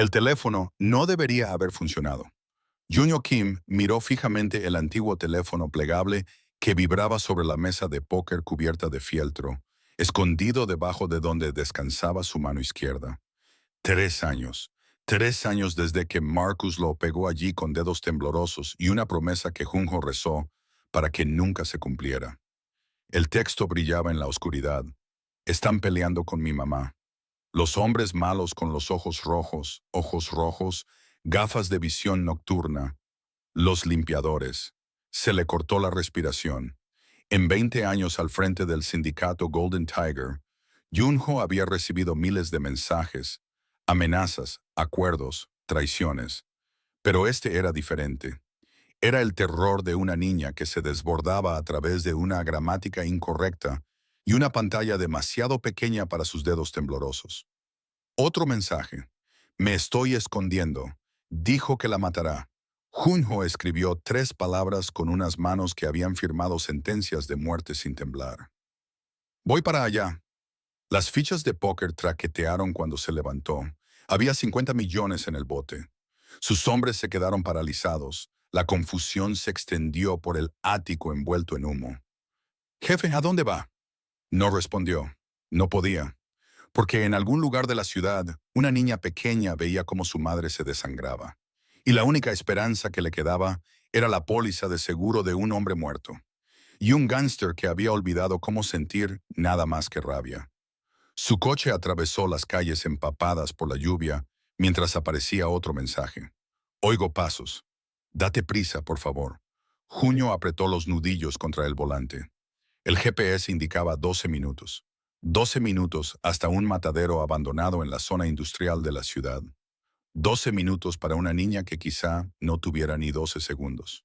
El teléfono no debería haber funcionado. Junho Kim miró fijamente el antiguo teléfono plegable que vibraba sobre la mesa de póker cubierta de fieltro, escondido debajo de donde descansaba su mano izquierda. 3 años. 3 años desde que Marcus lo pegó allí con dedos temblorosos y una promesa que Junho rezó para que nunca se cumpliera. El texto brillaba en la oscuridad. Están peleando con mi mamá. Los hombres malos con los ojos rojos, gafas de visión nocturna, los limpiadores. Se le cortó la respiración. En 20 años al frente del sindicato Golden Tiger, Junho había recibido miles de mensajes, amenazas, acuerdos, traiciones. Pero este era diferente. Era el terror de una niña que se desbordaba a través de una gramática incorrecta y una pantalla demasiado pequeña para sus dedos temblorosos. Otro mensaje. Me estoy escondiendo. Dijo que la matará. Junho escribió 3 palabras con unas manos que habían firmado sentencias de muerte sin temblar. Voy para allá. Las fichas de póker traquetearon cuando se levantó. Había 50 millones en el bote. Sus hombres se quedaron paralizados. La confusión se extendió por el ático envuelto en humo. Jefe, ¿a dónde va? No respondió. No podía. Porque en algún lugar de la ciudad, una niña pequeña veía cómo su madre se desangraba. Y la única esperanza que le quedaba era la póliza de seguro de un hombre muerto. Y un gángster que había olvidado cómo sentir nada más que rabia. Su coche atravesó las calles empapadas por la lluvia mientras aparecía otro mensaje. Oigo pasos. Date prisa, por favor. Junio apretó los nudillos contra el volante. El GPS indicaba 12 minutos. 12 minutos hasta un matadero abandonado en la zona industrial de la ciudad. 12 minutos para una niña que quizá no tuviera ni 12 segundos.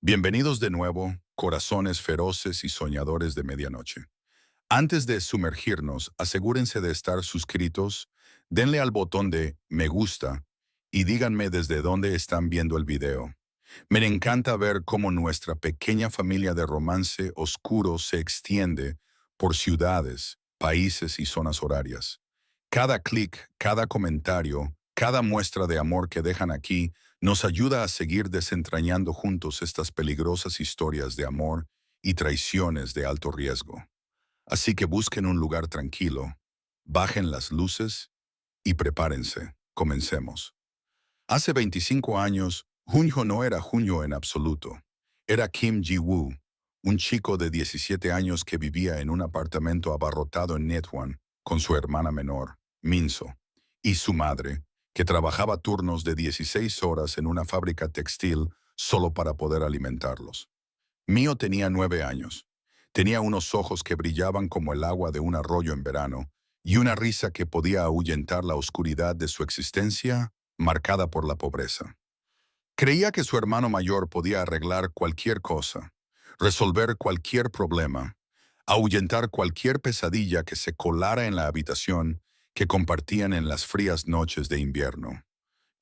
Bienvenidos de nuevo, corazones feroces y soñadores de medianoche. Antes de sumergirnos, asegúrense de estar suscritos, denle al botón de me gusta y díganme desde dónde están viendo el video. Me encanta ver cómo nuestra pequeña familia de romance oscuro se extiende por ciudades, países y zonas horarias. Cada clic, cada comentario, cada muestra de amor que dejan aquí nos ayuda a seguir desentrañando juntos estas peligrosas historias de amor y traiciones de alto riesgo. Así que busquen un lugar tranquilo, bajen las luces y prepárense. Comencemos. Hace 25 años, Junho no era Junho en absoluto. Era Kim Ji-woo, un chico de 17 años que vivía en un apartamento abarrotado en Netwan con su hermana menor, Minso, y su madre, que trabajaba turnos de 16 horas en una fábrica textil solo para poder alimentarlos. Mio tenía 9 años. Tenía unos ojos que brillaban como el agua de un arroyo en verano y una risa que podía ahuyentar la oscuridad de su existencia marcada por la pobreza. Creía que su hermano mayor podía arreglar cualquier cosa, resolver cualquier problema, ahuyentar cualquier pesadilla que se colara en la habitación que compartían en las frías noches de invierno.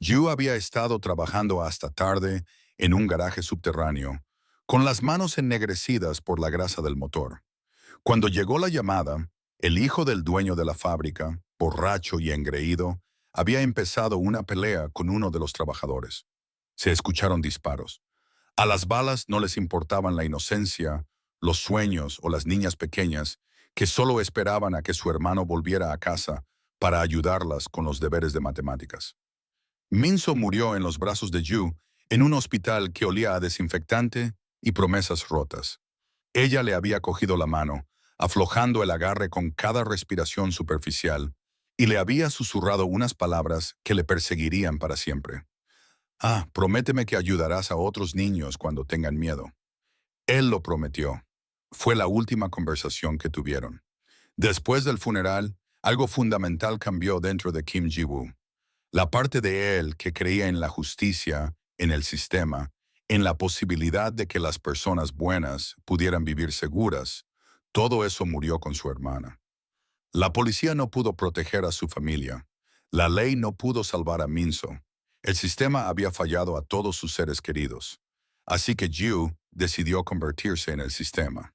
Yu había estado trabajando hasta tarde en un garaje subterráneo, con las manos ennegrecidas por la grasa del motor. Cuando llegó la llamada, el hijo del dueño de la fábrica, borracho y engreído, había empezado una pelea con uno de los trabajadores. Se escucharon disparos. A las balas no les importaban la inocencia, los sueños o las niñas pequeñas que solo esperaban a que su hermano volviera a casa para ayudarlas con los deberes de matemáticas. Minso murió en los brazos de Yu en un hospital que olía a desinfectante y promesas rotas. Ella le había cogido la mano, aflojando el agarre con cada respiración superficial, y le había susurrado unas palabras que le perseguirían para siempre. Ah, prométeme que ayudarás a otros niños cuando tengan miedo. Él lo prometió. Fue la última conversación que tuvieron. Después del funeral, algo fundamental cambió dentro de Kim Ji-woo. La parte de él que creía en la justicia, en el sistema, en la posibilidad de que las personas buenas pudieran vivir seguras, todo eso murió con su hermana. La policía no pudo proteger a su familia. La ley no pudo salvar a Minso. El sistema había fallado a todos sus seres queridos. Así que Yu decidió convertirse en el sistema.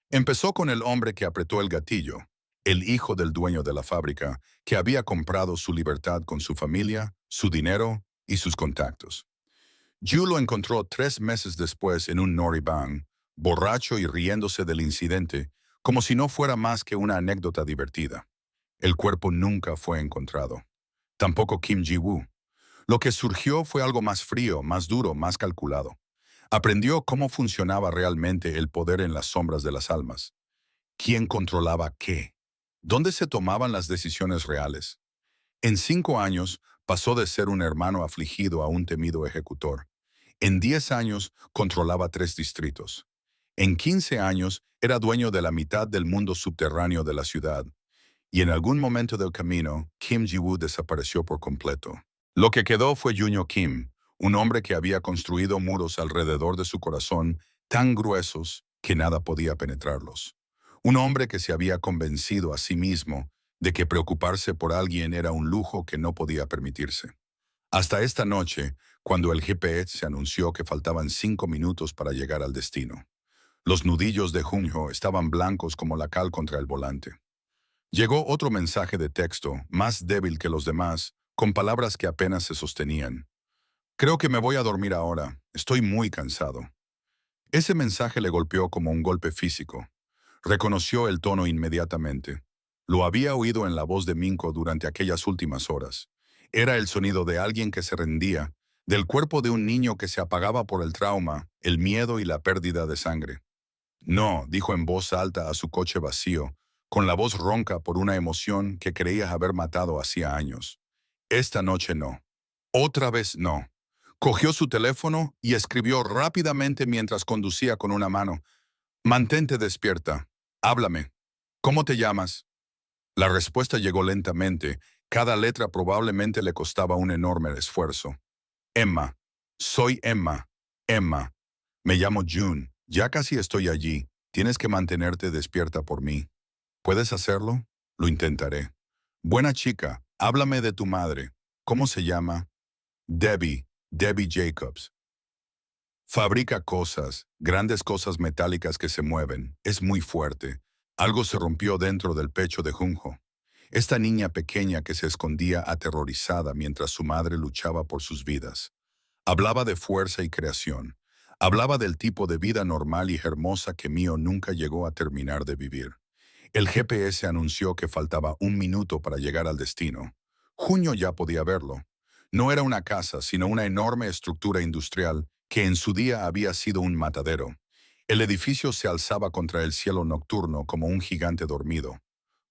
Empezó con el hombre que apretó el gatillo, el hijo del dueño de la fábrica, que había comprado su libertad con su familia, su dinero y sus contactos. Yu lo encontró 3 meses después en un Noribang, borracho y riéndose del incidente, como si no fuera más que una anécdota divertida. El cuerpo nunca fue encontrado. Tampoco Kim Ji-woo. Lo que surgió fue algo más frío, más duro, más calculado. Aprendió cómo funcionaba realmente el poder en las sombras de las almas. ¿Quién controlaba qué? ¿Dónde se tomaban las decisiones reales? En 5 años pasó de ser un hermano afligido a un temido ejecutor. En 10 años controlaba 3 distritos. En 15 años era dueño de la mitad del mundo subterráneo de la ciudad. Y en algún momento del camino, Kim Ji-woo desapareció por completo. Lo que quedó fue Junyo Kim, un hombre que había construido muros alrededor de su corazón tan gruesos que nada podía penetrarlos. Un hombre que se había convencido a sí mismo de que preocuparse por alguien era un lujo que no podía permitirse. Hasta esta noche, cuando el GPS se anunció que faltaban 5 minutos para llegar al destino. Los nudillos de Junho estaban blancos como la cal contra el volante. Llegó otro mensaje de texto, más débil que los demás, con palabras que apenas se sostenían. Creo que me voy a dormir ahora. Estoy muy cansado. Ese mensaje le golpeó como un golpe físico. Reconoció el tono inmediatamente. Lo había oído en la voz de Minko durante aquellas últimas horas. Era el sonido de alguien que se rendía, del cuerpo de un niño que se apagaba por el trauma, el miedo y la pérdida de sangre. No, dijo en voz alta a su coche vacío, con la voz ronca por una emoción que creía haber matado hacía años. Esta noche no. Otra vez no. Cogió su teléfono y escribió rápidamente mientras conducía con una mano. Mantente despierta. Háblame. ¿Cómo te llamas? La respuesta llegó lentamente. Cada letra probablemente le costaba un enorme esfuerzo. Emma. Soy Emma. Emma. Me llamo June. Ya casi estoy allí. Tienes que mantenerte despierta por mí. ¿Puedes hacerlo? Lo intentaré. Buena chica. Háblame de tu madre. ¿Cómo se llama? Debbie. Debbie Jacobs. Fabrica cosas, grandes cosas metálicas que se mueven. Es muy fuerte. Algo se rompió dentro del pecho de Junho. Esta niña pequeña que se escondía aterrorizada mientras su madre luchaba por sus vidas. Hablaba de fuerza y creación. Hablaba del tipo de vida normal y hermosa que Mio nunca llegó a terminar de vivir. El GPS anunció que faltaba 1 minuto para llegar al destino. Junio ya podía verlo. No era una casa, sino una enorme estructura industrial que en su día había sido un matadero. El edificio se alzaba contra el cielo nocturno como un gigante dormido.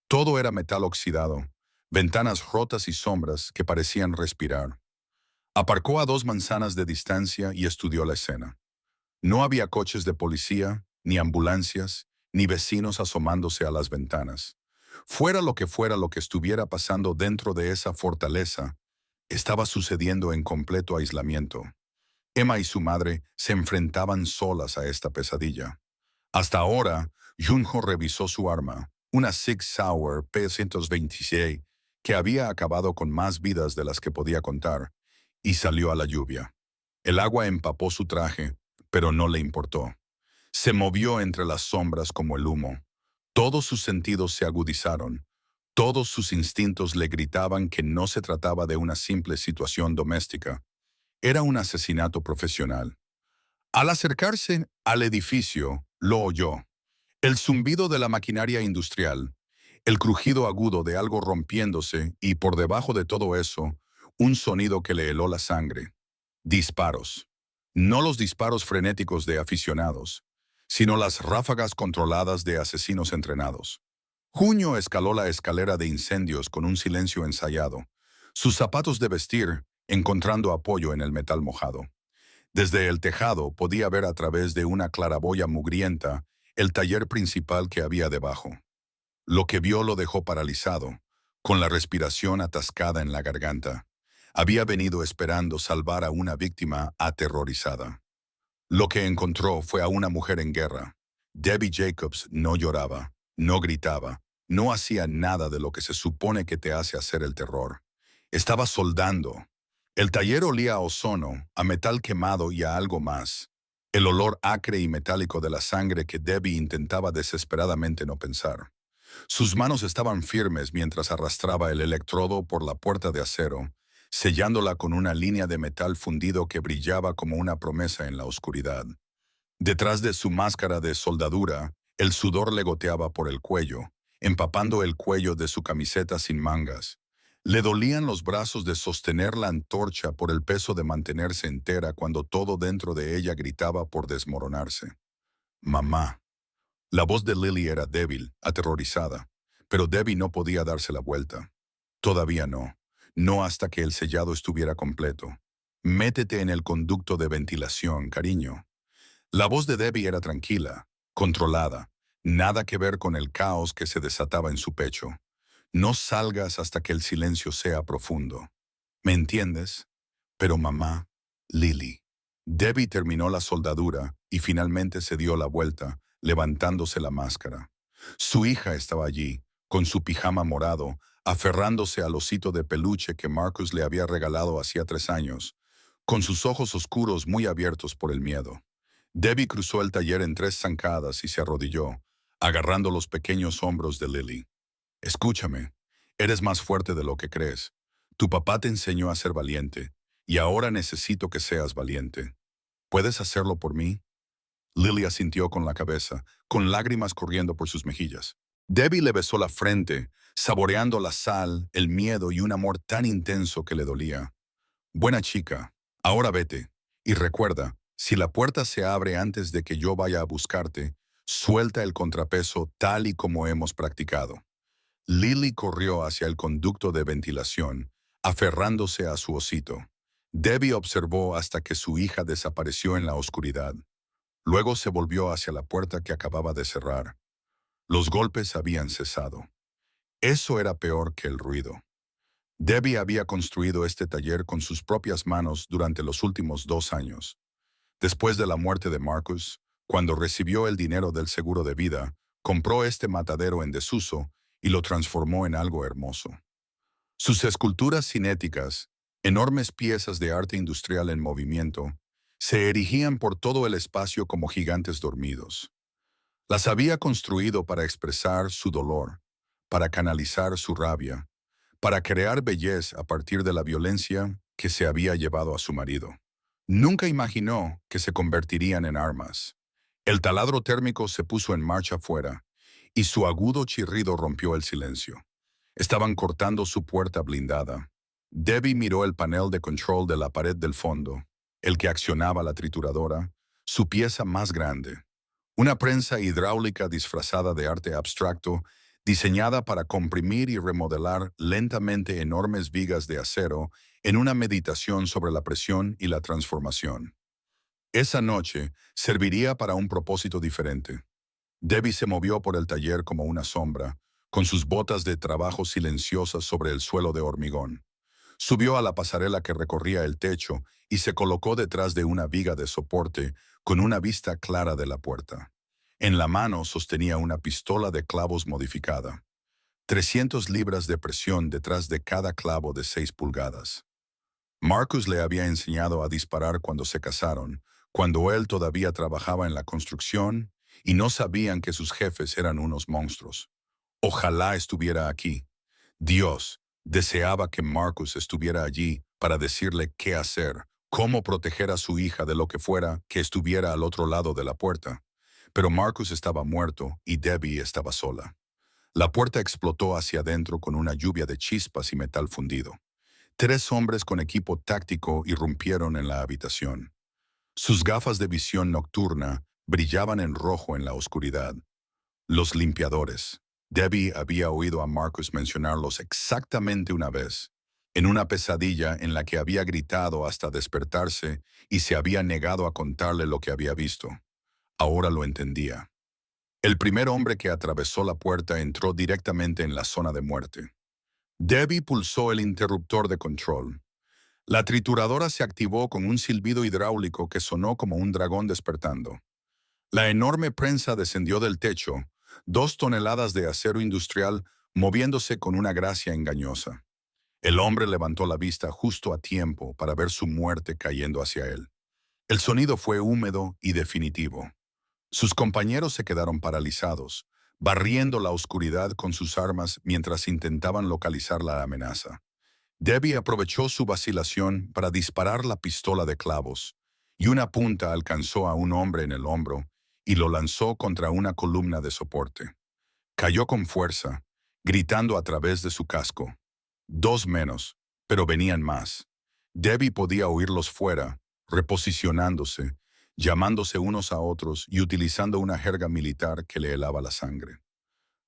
Todo era metal oxidado, ventanas rotas y sombras que parecían respirar. Aparcó a 2 manzanas de distancia y estudió la escena. No había coches de policía, ni ambulancias, ni vecinos asomándose a las ventanas. Fuera lo que estuviera pasando dentro de esa fortaleza, estaba sucediendo en completo aislamiento. Emma y su madre se enfrentaban solas a esta pesadilla. Hasta ahora, Junho revisó su arma, una Sig Sauer P-126, que había acabado con más vidas de las que podía contar, y salió a la lluvia. El agua empapó su traje, pero no le importó. Se movió entre las sombras como el humo. Todos sus sentidos se agudizaron. Todos sus instintos le gritaban que no se trataba de una simple situación doméstica. Era un asesinato profesional. Al acercarse al edificio, lo oyó. El zumbido de la maquinaria industrial, el crujido agudo de algo rompiéndose y por debajo de todo eso, un sonido que le heló la sangre. Disparos. No los disparos frenéticos de aficionados, sino las ráfagas controladas de asesinos entrenados. Junio escaló la escalera de incendios con un silencio ensayado, sus zapatos de vestir encontrando apoyo en el metal mojado. Desde el tejado podía ver a través de una claraboya mugrienta el taller principal que había debajo. Lo que vio lo dejó paralizado, con la respiración atascada en la garganta. Había venido esperando salvar a una víctima aterrorizada. Lo que encontró fue a una mujer en guerra. Debbie Jacobs no lloraba, no gritaba, no hacía nada de lo que se supone que te hace hacer el terror. Estaba soldando. El taller olía a ozono, a metal quemado y a algo más. El olor acre y metálico de la sangre que Debbie intentaba desesperadamente no pensar. Sus manos estaban firmes mientras arrastraba el electrodo por la puerta de acero, sellándola con una línea de metal fundido que brillaba como una promesa en la oscuridad. Detrás de su máscara de soldadura, el sudor le goteaba por el cuello, empapando el cuello de su camiseta sin mangas. Le dolían los brazos de sostener la antorcha por el peso de mantenerse entera cuando todo dentro de ella gritaba por desmoronarse. Mamá. La voz de Lily era débil, aterrorizada, pero Debbie no podía darse la vuelta. Todavía no. No hasta que el sellado estuviera completo. Métete en el conducto de ventilación, cariño. La voz de Debbie era tranquila, controlada, nada que ver con el caos que se desataba en su pecho. No salgas hasta que el silencio sea profundo. ¿Me entiendes? Pero mamá, Lily. Debbie terminó la soldadura y finalmente se dio la vuelta, levantándose la máscara. Su hija estaba allí, con su pijama morado, aferrándose al osito de peluche que Marcus le había regalado hacía 3 años, con sus ojos oscuros muy abiertos por el miedo. Debbie cruzó el taller en 3 zancadas y se arrodilló, agarrando los pequeños hombros de Lily. Escúchame, eres más fuerte de lo que crees. Tu papá te enseñó a ser valiente, y ahora necesito que seas valiente. ¿Puedes hacerlo por mí? Lily asintió con la cabeza, con lágrimas corriendo por sus mejillas. Debbie le besó la frente, saboreando la sal, el miedo y un amor tan intenso que le dolía. Buena chica, ahora vete. Y recuerda, si la puerta se abre antes de que yo vaya a buscarte, suelta el contrapeso tal y como hemos practicado. Lily corrió hacia el conducto de ventilación, aferrándose a su osito. Debbie observó hasta que su hija desapareció en la oscuridad. Luego se volvió hacia la puerta que acababa de cerrar. Los golpes habían cesado. Eso era peor que el ruido. Debbie había construido este taller con sus propias manos durante los últimos 2 años. Después de la muerte de Marcus, cuando recibió el dinero del seguro de vida, compró este matadero en desuso y lo transformó en algo hermoso. Sus esculturas cinéticas, enormes piezas de arte industrial en movimiento, se erigían por todo el espacio como gigantes dormidos. Las había construido para expresar su dolor, para canalizar su rabia, para crear belleza a partir de la violencia que se había llevado a su marido. Nunca imaginó que se convertirían en armas. El taladro térmico se puso en marcha afuera, y su agudo chirrido rompió el silencio. Estaban cortando su puerta blindada. Debbie miró el panel de control de la pared del fondo, el que accionaba la trituradora, su pieza más grande. Una prensa hidráulica disfrazada de arte abstracto, diseñada para comprimir y remodelar lentamente enormes vigas de acero en una meditación sobre la presión y la transformación. Esa noche serviría para un propósito diferente. Debbie se movió por el taller como una sombra, con sus botas de trabajo silenciosas sobre el suelo de hormigón. Subió a la pasarela que recorría el techo y se colocó detrás de una viga de soporte con una vista clara de la puerta. En la mano sostenía una pistola de clavos modificada. 300 libras de presión detrás de cada clavo de 6 pulgadas. Marcus le había enseñado a disparar cuando se casaron, cuando él todavía trabajaba en la construcción y no sabían que sus jefes eran unos monstruos. Ojalá estuviera aquí. Dios deseaba que Marcus estuviera allí para decirle qué hacer, cómo proteger a su hija de lo que fuera que estuviera al otro lado de la puerta. Pero Marcus estaba muerto y Debbie estaba sola. La puerta explotó hacia adentro con una lluvia de chispas y metal fundido. 3 hombres con equipo táctico irrumpieron en la habitación. Sus gafas de visión nocturna brillaban en rojo en la oscuridad. Los limpiadores. Debbie había oído a Marcus mencionarlos exactamente una vez, en una pesadilla en la que había gritado hasta despertarse y se había negado a contarle lo que había visto. Ahora lo entendía. El primer hombre que atravesó la puerta entró directamente en la zona de muerte. Debbie pulsó el interruptor de control. La trituradora se activó con un silbido hidráulico que sonó como un dragón despertando. La enorme prensa descendió del techo, 2 toneladas de acero industrial moviéndose con una gracia engañosa. El hombre levantó la vista justo a tiempo para ver su muerte cayendo hacia él. El sonido fue húmedo y definitivo. Sus compañeros se quedaron paralizados, barriendo la oscuridad con sus armas mientras intentaban localizar la amenaza. Debbie aprovechó su vacilación para disparar la pistola de clavos, y una punta alcanzó a un hombre en el hombro y lo lanzó contra una columna de soporte. Cayó con fuerza, gritando a través de su casco. Dos menos, pero venían más. Debbie podía oírlos fuera, reposicionándose, llamándose unos a otros y utilizando una jerga militar que le helaba la sangre.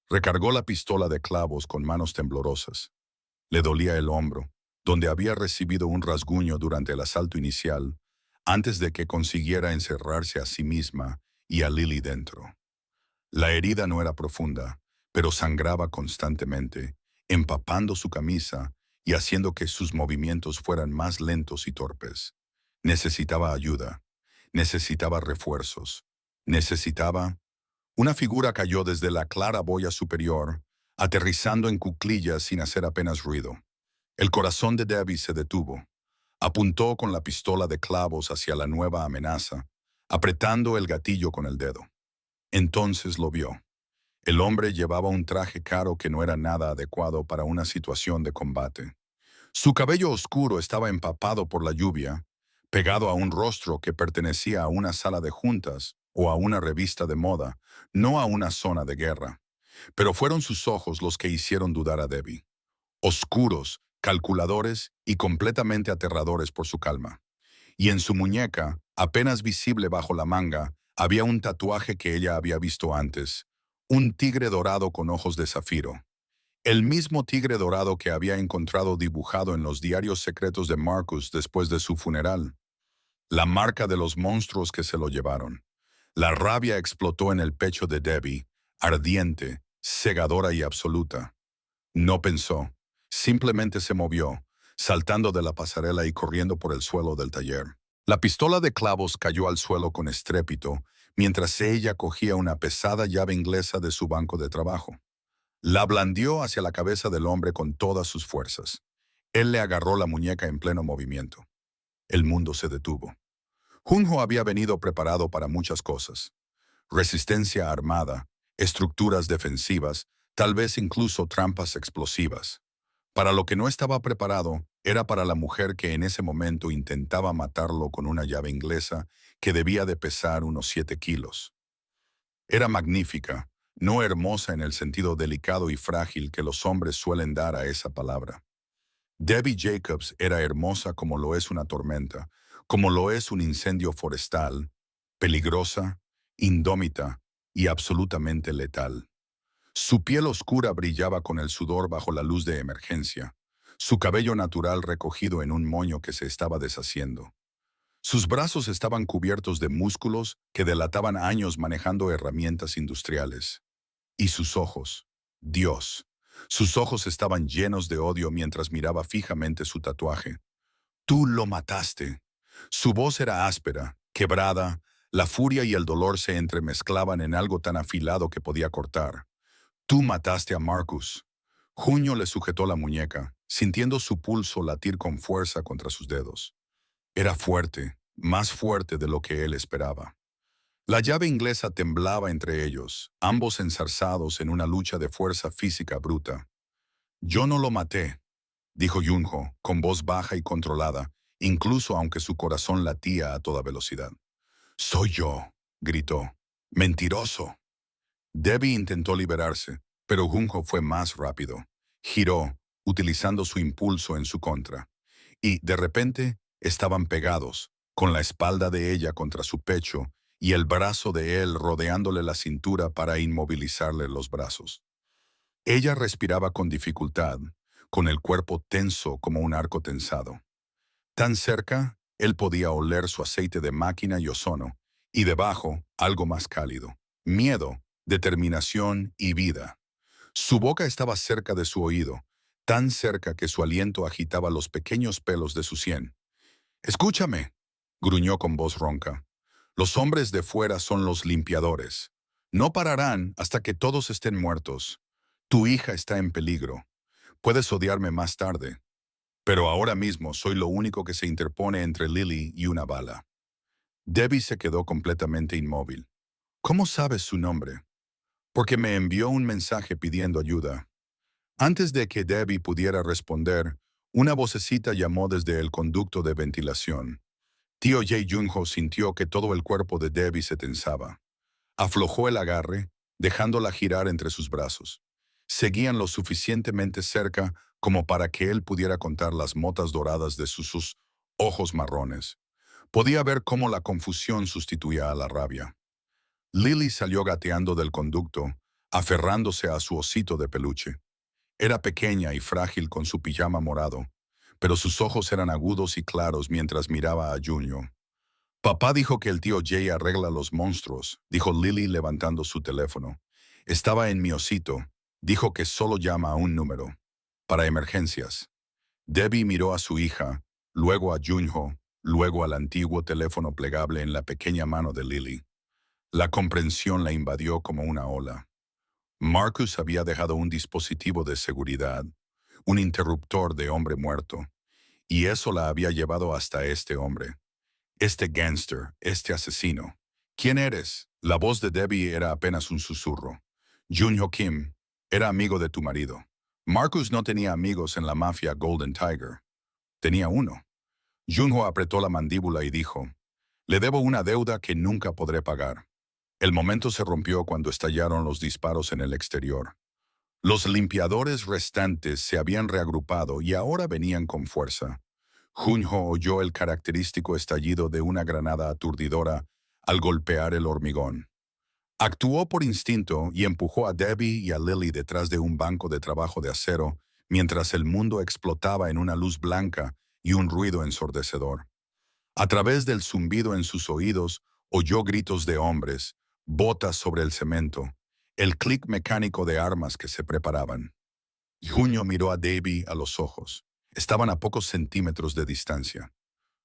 Recargó la pistola de clavos con manos temblorosas. Le dolía el hombro, donde había recibido un rasguño durante el asalto inicial, antes de que consiguiera encerrarse a sí misma y a Lily dentro. La herida no era profunda, pero sangraba constantemente, empapando su camisa y haciendo que sus movimientos fueran más lentos y torpes. Necesitaba ayuda, necesitaba refuerzos, necesitaba... Una figura cayó desde la claraboya superior, aterrizando en cuclillas sin hacer apenas ruido. El corazón de Debbie se detuvo. Apuntó con la pistola de clavos hacia la nueva amenaza, apretando el gatillo con el dedo. Entonces lo vio. El hombre llevaba un traje caro que no era nada adecuado para una situación de combate. Su cabello oscuro estaba empapado por la lluvia, pegado a un rostro que pertenecía a una sala de juntas o a una revista de moda, no a una zona de guerra. Pero fueron sus ojos los que hicieron dudar a Debbie. Oscuros, calculadores y completamente aterradores por su calma. Y en su muñeca, apenas visible bajo la manga, había un tatuaje que ella había visto antes, un tigre dorado con ojos de zafiro. El mismo tigre dorado que había encontrado dibujado en los diarios secretos de Marcus después de su funeral. La marca de los monstruos que se lo llevaron. La rabia explotó en el pecho de Debbie, ardiente, cegadora y absoluta. No pensó, simplemente se movió, saltando de la pasarela y corriendo por el suelo del taller. La pistola de clavos cayó al suelo con estrépito, mientras ella cogía una pesada llave inglesa de su banco de trabajo. La blandió hacia la cabeza del hombre con todas sus fuerzas. Él le agarró la muñeca en pleno movimiento. El mundo se detuvo. Junjo había venido preparado para muchas cosas. Resistencia armada, estructuras defensivas, tal vez incluso trampas explosivas. Para lo que no estaba preparado era para la mujer que en ese momento intentaba matarlo con una llave inglesa que debía de pesar unos 7 kilos. Era magnífica, no hermosa en el sentido delicado y frágil que los hombres suelen dar a esa palabra. Debbie Jacobs era hermosa como lo es una tormenta, como lo es un incendio forestal, peligrosa, indómita y absolutamente letal. Su piel oscura brillaba con el sudor bajo la luz de emergencia, su cabello natural recogido en un moño que se estaba deshaciendo. Sus brazos estaban cubiertos de músculos que delataban años manejando herramientas industriales. Y sus ojos, Dios, sus ojos estaban llenos de odio mientras miraba fijamente su tatuaje. Tú lo mataste. Su voz era áspera, quebrada, la furia y el dolor se entremezclaban en algo tan afilado que podía cortar. Tú mataste a Marcus. Junio le sujetó la muñeca, sintiendo su pulso latir con fuerza contra sus dedos. Era fuerte, más fuerte de lo que él esperaba. La llave inglesa temblaba entre ellos, ambos enzarzados en una lucha de fuerza física bruta. Yo no lo maté, dijo Junho, con voz baja y controlada, incluso aunque su corazón latía a toda velocidad. Soy yo, gritó. Mentiroso. Debbie intentó liberarse, pero Junho fue más rápido. Giró, utilizando su impulso en su contra. Y, de repente, estaban pegados, con la espalda de ella contra su pecho y el brazo de él rodeándole la cintura para inmovilizarle los brazos. Ella respiraba con dificultad, con el cuerpo tenso como un arco tensado. Tan cerca, él podía oler su aceite de máquina y ozono, y debajo, algo más cálido. Miedo, determinación y vida. Su boca estaba cerca de su oído, tan cerca que su aliento agitaba los pequeños pelos de su sien. «Escúchame», gruñó con voz ronca. «Los hombres de fuera son los limpiadores. No pararán hasta que todos estén muertos. Tu hija está en peligro. Puedes odiarme más tarde, pero ahora mismo soy lo único que se interpone entre Lily y una bala». Debbie se quedó completamente inmóvil. «¿Cómo sabes su nombre?» porque me envió un mensaje pidiendo ayuda. Antes de que Debbie pudiera responder, una vocecita llamó desde el conducto de ventilación. Tío Jae Junho sintió que todo el cuerpo de Debbie se tensaba. Aflojó el agarre, dejándola girar entre sus brazos. Seguían lo suficientemente cerca como para que él pudiera contar las motas doradas de sus ojos marrones. Podía ver cómo la confusión sustituía a la rabia. Lily salió gateando del conducto, aferrándose a su osito de peluche. Era pequeña y frágil con su pijama morado, pero sus ojos eran agudos y claros mientras miraba a Junior. Papá dijo que el tío Jay arregla los monstruos, dijo Lily levantando su teléfono. Estaba en mi osito. Dijo que solo llama a un número. Para emergencias. Debbie miró a su hija, luego a Junho, luego al antiguo teléfono plegable en la pequeña mano de Lily. La comprensión la invadió como una ola. Marcus había dejado un dispositivo de seguridad, un interruptor de hombre muerto, y eso la había llevado hasta este hombre. Este gángster, este asesino. ¿Quién eres? La voz de Debbie era apenas un susurro. Junho Kim, era amigo de tu marido. Marcus no tenía amigos en la mafia Golden Tiger. Tenía uno. Junho apretó la mandíbula y dijo, le debo una deuda que nunca podré pagar. El momento se rompió cuando estallaron los disparos en el exterior. Los limpiadores restantes se habían reagrupado y ahora venían con fuerza. Junho oyó el característico estallido de una granada aturdidora al golpear el hormigón. Actuó por instinto y empujó a Debbie y a Lily detrás de un banco de trabajo de acero mientras el mundo explotaba en una luz blanca y un ruido ensordecedor. A través del zumbido en sus oídos, oyó gritos de hombres, botas sobre el cemento, el clic mecánico de armas que se preparaban. Junho miró a Debbie a los ojos. Estaban a pocos centímetros de distancia,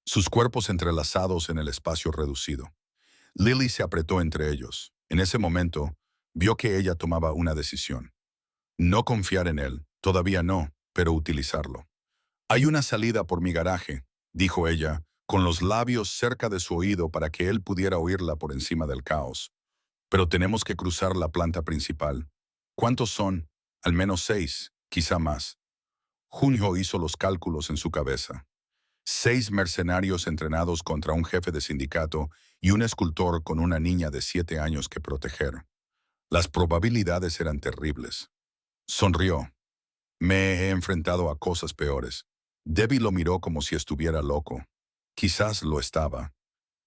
sus cuerpos entrelazados en el espacio reducido. Lily se apretó entre ellos. En ese momento, vio que ella tomaba una decisión. No confiar en él, todavía no, pero utilizarlo. Hay una salida por mi garaje, dijo ella, con los labios cerca de su oído para que él pudiera oírla por encima del caos. Pero tenemos que cruzar la planta principal. ¿Cuántos son? Al menos 6, quizá más. Junho hizo los cálculos en su cabeza. 6 mercenarios entrenados contra un jefe de sindicato y un escultor con una niña de 7 años que proteger. Las probabilidades eran terribles. Sonrió. Me he enfrentado a cosas peores. Debbie lo miró como si estuviera loco. Quizás lo estaba.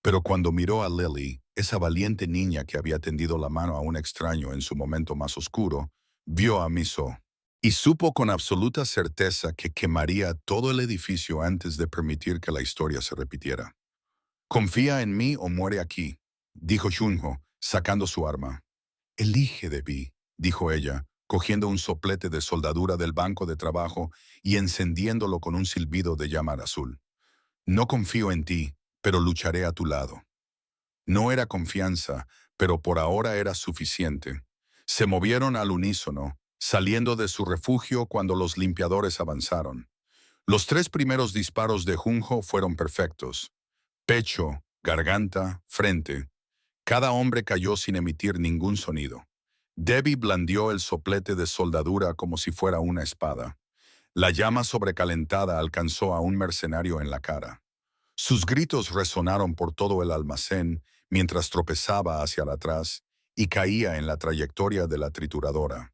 Pero cuando miró a Lily, esa valiente niña que había tendido la mano a un extraño en su momento más oscuro, vio a Miso. Y supo con absoluta certeza que quemaría todo el edificio antes de permitir que la historia se repitiera. «Confía en mí o muere aquí», dijo Junho, sacando su arma. «Elige, Debbie», dijo ella, cogiendo un soplete de soldadura del banco de trabajo y encendiéndolo con un silbido de llama azul. «No confío en ti, pero lucharé a tu lado». No era confianza, pero por ahora era suficiente. Se movieron al unísono, saliendo de su refugio cuando los limpiadores avanzaron. Los 3 primeros disparos de Junho fueron perfectos. Pecho, garganta, frente. Cada hombre cayó sin emitir ningún sonido. Debbie blandió el soplete de soldadura como si fuera una espada. La llama sobrecalentada alcanzó a un mercenario en la cara. Sus gritos resonaron por todo el almacén mientras tropezaba hacia atrás y caía en la trayectoria de la trituradora.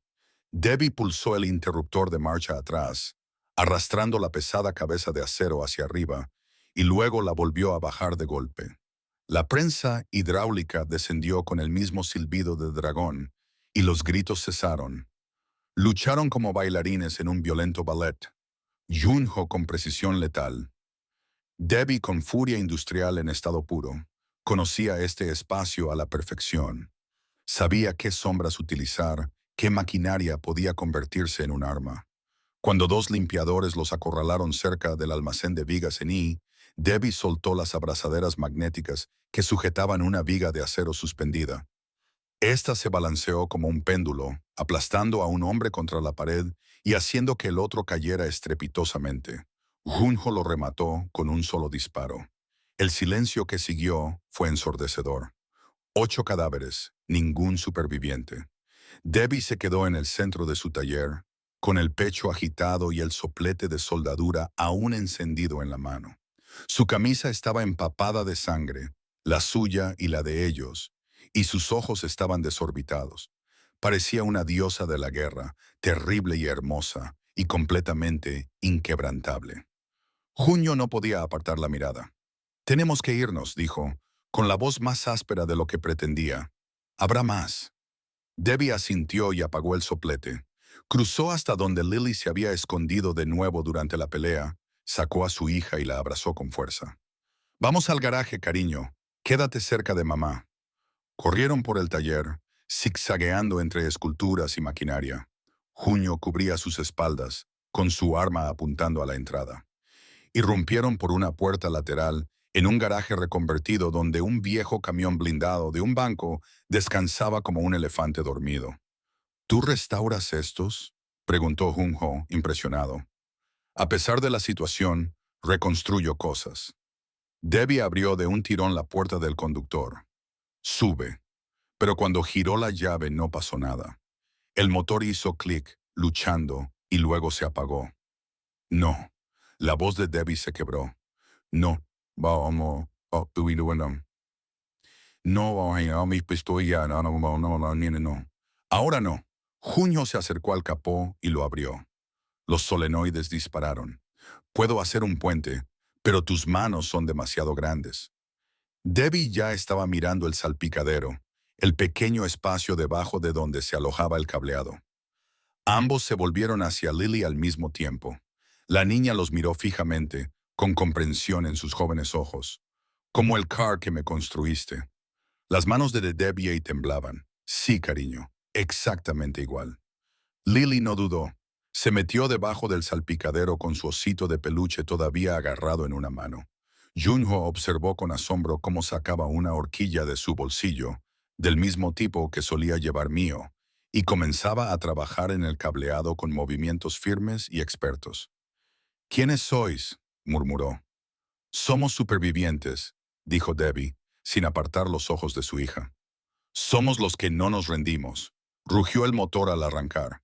Debbie pulsó el interruptor de marcha atrás, arrastrando la pesada cabeza de acero hacia arriba, y luego la volvió a bajar de golpe. La prensa hidráulica descendió con el mismo silbido de dragón, y los gritos cesaron. Lucharon como bailarines en un violento ballet. Junho con precisión letal. Debbie con furia industrial en estado puro. Conocía este espacio a la perfección. Sabía qué sombras utilizar, qué maquinaria podía convertirse en un arma. Cuando 2 limpiadores los acorralaron cerca del almacén de vigas en I, Debbie soltó las abrazaderas magnéticas que sujetaban una viga de acero suspendida. Esta se balanceó como un péndulo, aplastando a un hombre contra la pared y haciendo que el otro cayera estrepitosamente. Junho lo remató con un solo disparo. El silencio que siguió fue ensordecedor. 8 cadáveres, ningún superviviente. Debbie se quedó en el centro de su taller, con el pecho agitado y el soplete de soldadura aún encendido en la mano. Su camisa estaba empapada de sangre, la suya y la de ellos, y sus ojos estaban desorbitados. Parecía una diosa de la guerra, terrible y hermosa, y completamente inquebrantable. Junio no podía apartar la mirada. «Tenemos que irnos», dijo, con la voz más áspera de lo que pretendía. «Habrá más». Debbie asintió y apagó el soplete. Cruzó hasta donde Lily se había escondido de nuevo durante la pelea, sacó a su hija y la abrazó con fuerza. «Vamos al garaje, cariño. Quédate cerca de mamá». Corrieron por el taller, zigzagueando entre esculturas y maquinaria. Junio cubría sus espaldas, con su arma apuntando a la entrada. Irrumpieron por una puerta lateral en un garaje reconvertido donde un viejo camión blindado de un banco descansaba como un elefante dormido. «¿Tú restauras estos?», preguntó Junho, impresionado. «A pesar de la situación, reconstruyo cosas». Debbie abrió de un tirón la puerta del conductor. «Sube». Pero cuando giró la llave no pasó nada. El motor hizo clic, luchando, y luego se apagó. «No». La voz de Debbie se quebró. «No, vamos, bueno. No, mi pistola, no. Ahora no». Junio se acercó al capó y lo abrió. Los solenoides dispararon. «Puedo hacer un puente, pero tus manos son demasiado grandes». Debbie ya estaba mirando el salpicadero, el pequeño espacio debajo de donde se alojaba el cableado. Ambos se volvieron hacia Lily al mismo tiempo. La niña los miró fijamente, con comprensión en sus jóvenes ojos. «Como el car que me construiste». Las manos de Debbie temblaban. «Sí, cariño, exactamente igual». Lily no dudó. Se metió debajo del salpicadero con su osito de peluche todavía agarrado en una mano. Junho observó con asombro cómo sacaba una horquilla de su bolsillo, del mismo tipo que solía llevar Mío, y comenzaba a trabajar en el cableado con movimientos firmes y expertos. «¿Quiénes sois?», murmuró. «Somos supervivientes», dijo Debbie, sin apartar los ojos de su hija. «Somos los que no nos rendimos», rugió el motor al arrancar.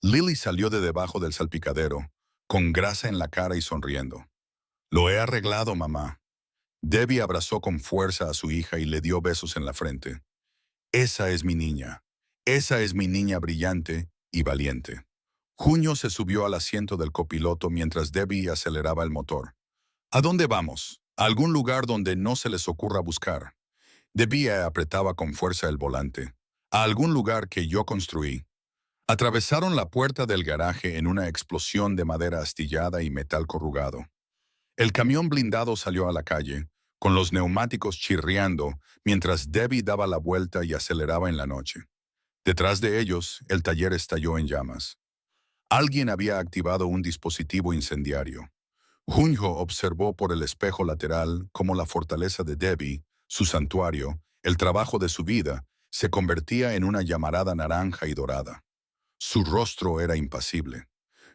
Lily salió de debajo del salpicadero, con grasa en la cara y sonriendo. «Lo he arreglado, mamá». Debbie abrazó con fuerza a su hija y le dio besos en la frente. «Esa es mi niña. Esa es mi niña brillante y valiente». Junio se subió al asiento del copiloto mientras Debbie aceleraba el motor. «¿A dónde vamos? A algún lugar donde no se les ocurra buscar». Debbie apretaba con fuerza el volante. «A algún lugar que yo construí». Atravesaron la puerta del garaje en una explosión de madera astillada y metal corrugado. El camión blindado salió a la calle, con los neumáticos chirriando, mientras Debbie daba la vuelta y aceleraba en la noche. Detrás de ellos, el taller estalló en llamas. Alguien había activado un dispositivo incendiario. Junho observó por el espejo lateral cómo la fortaleza de Debbie, su santuario, el trabajo de su vida, se convertía en una llamarada naranja y dorada. Su rostro era impasible.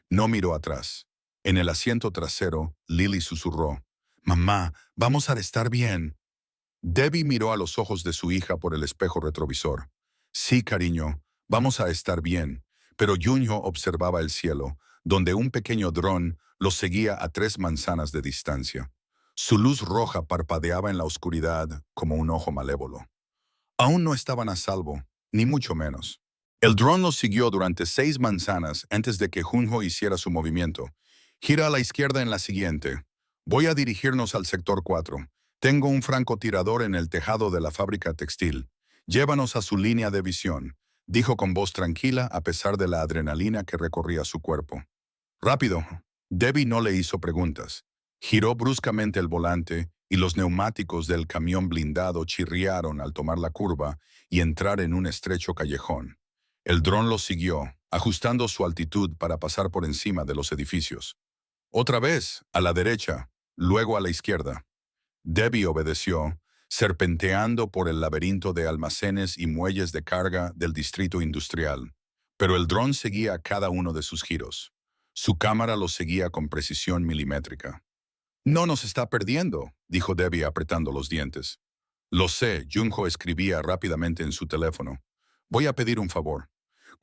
No miró atrás. En el asiento trasero, Lily susurró: «Mamá, vamos a estar bien». Debbie miró a los ojos de su hija por el espejo retrovisor. «Sí, cariño, vamos a estar bien», pero Junho observaba el cielo, donde un pequeño dron los seguía a 3 manzanas de distancia. Su luz roja parpadeaba en la oscuridad como un ojo malévolo. Aún no estaban a salvo, ni mucho menos. El dron los siguió durante 6 manzanas antes de que Junho hiciera su movimiento. «Gira a la izquierda en la siguiente. Voy a dirigirnos al sector 4. Tengo un francotirador en el tejado de la fábrica textil. Llévanos a su línea de visión», dijo con voz tranquila a pesar de la adrenalina que recorría su cuerpo. «Rápido». Debbie no le hizo preguntas. Giró bruscamente el volante y los neumáticos del camión blindado chirriaron al tomar la curva y entrar en un estrecho callejón. El dron los siguió, ajustando su altitud para pasar por encima de los edificios. Otra vez, a la derecha, luego a la izquierda. Debbie obedeció, serpenteando por el laberinto de almacenes y muelles de carga del distrito industrial. Pero el dron seguía cada uno de sus giros. Su cámara los seguía con precisión milimétrica. «No nos está perdiendo», dijo Debbie apretando los dientes. «Lo sé», Junho escribía rápidamente en su teléfono. «Voy a pedir un favor.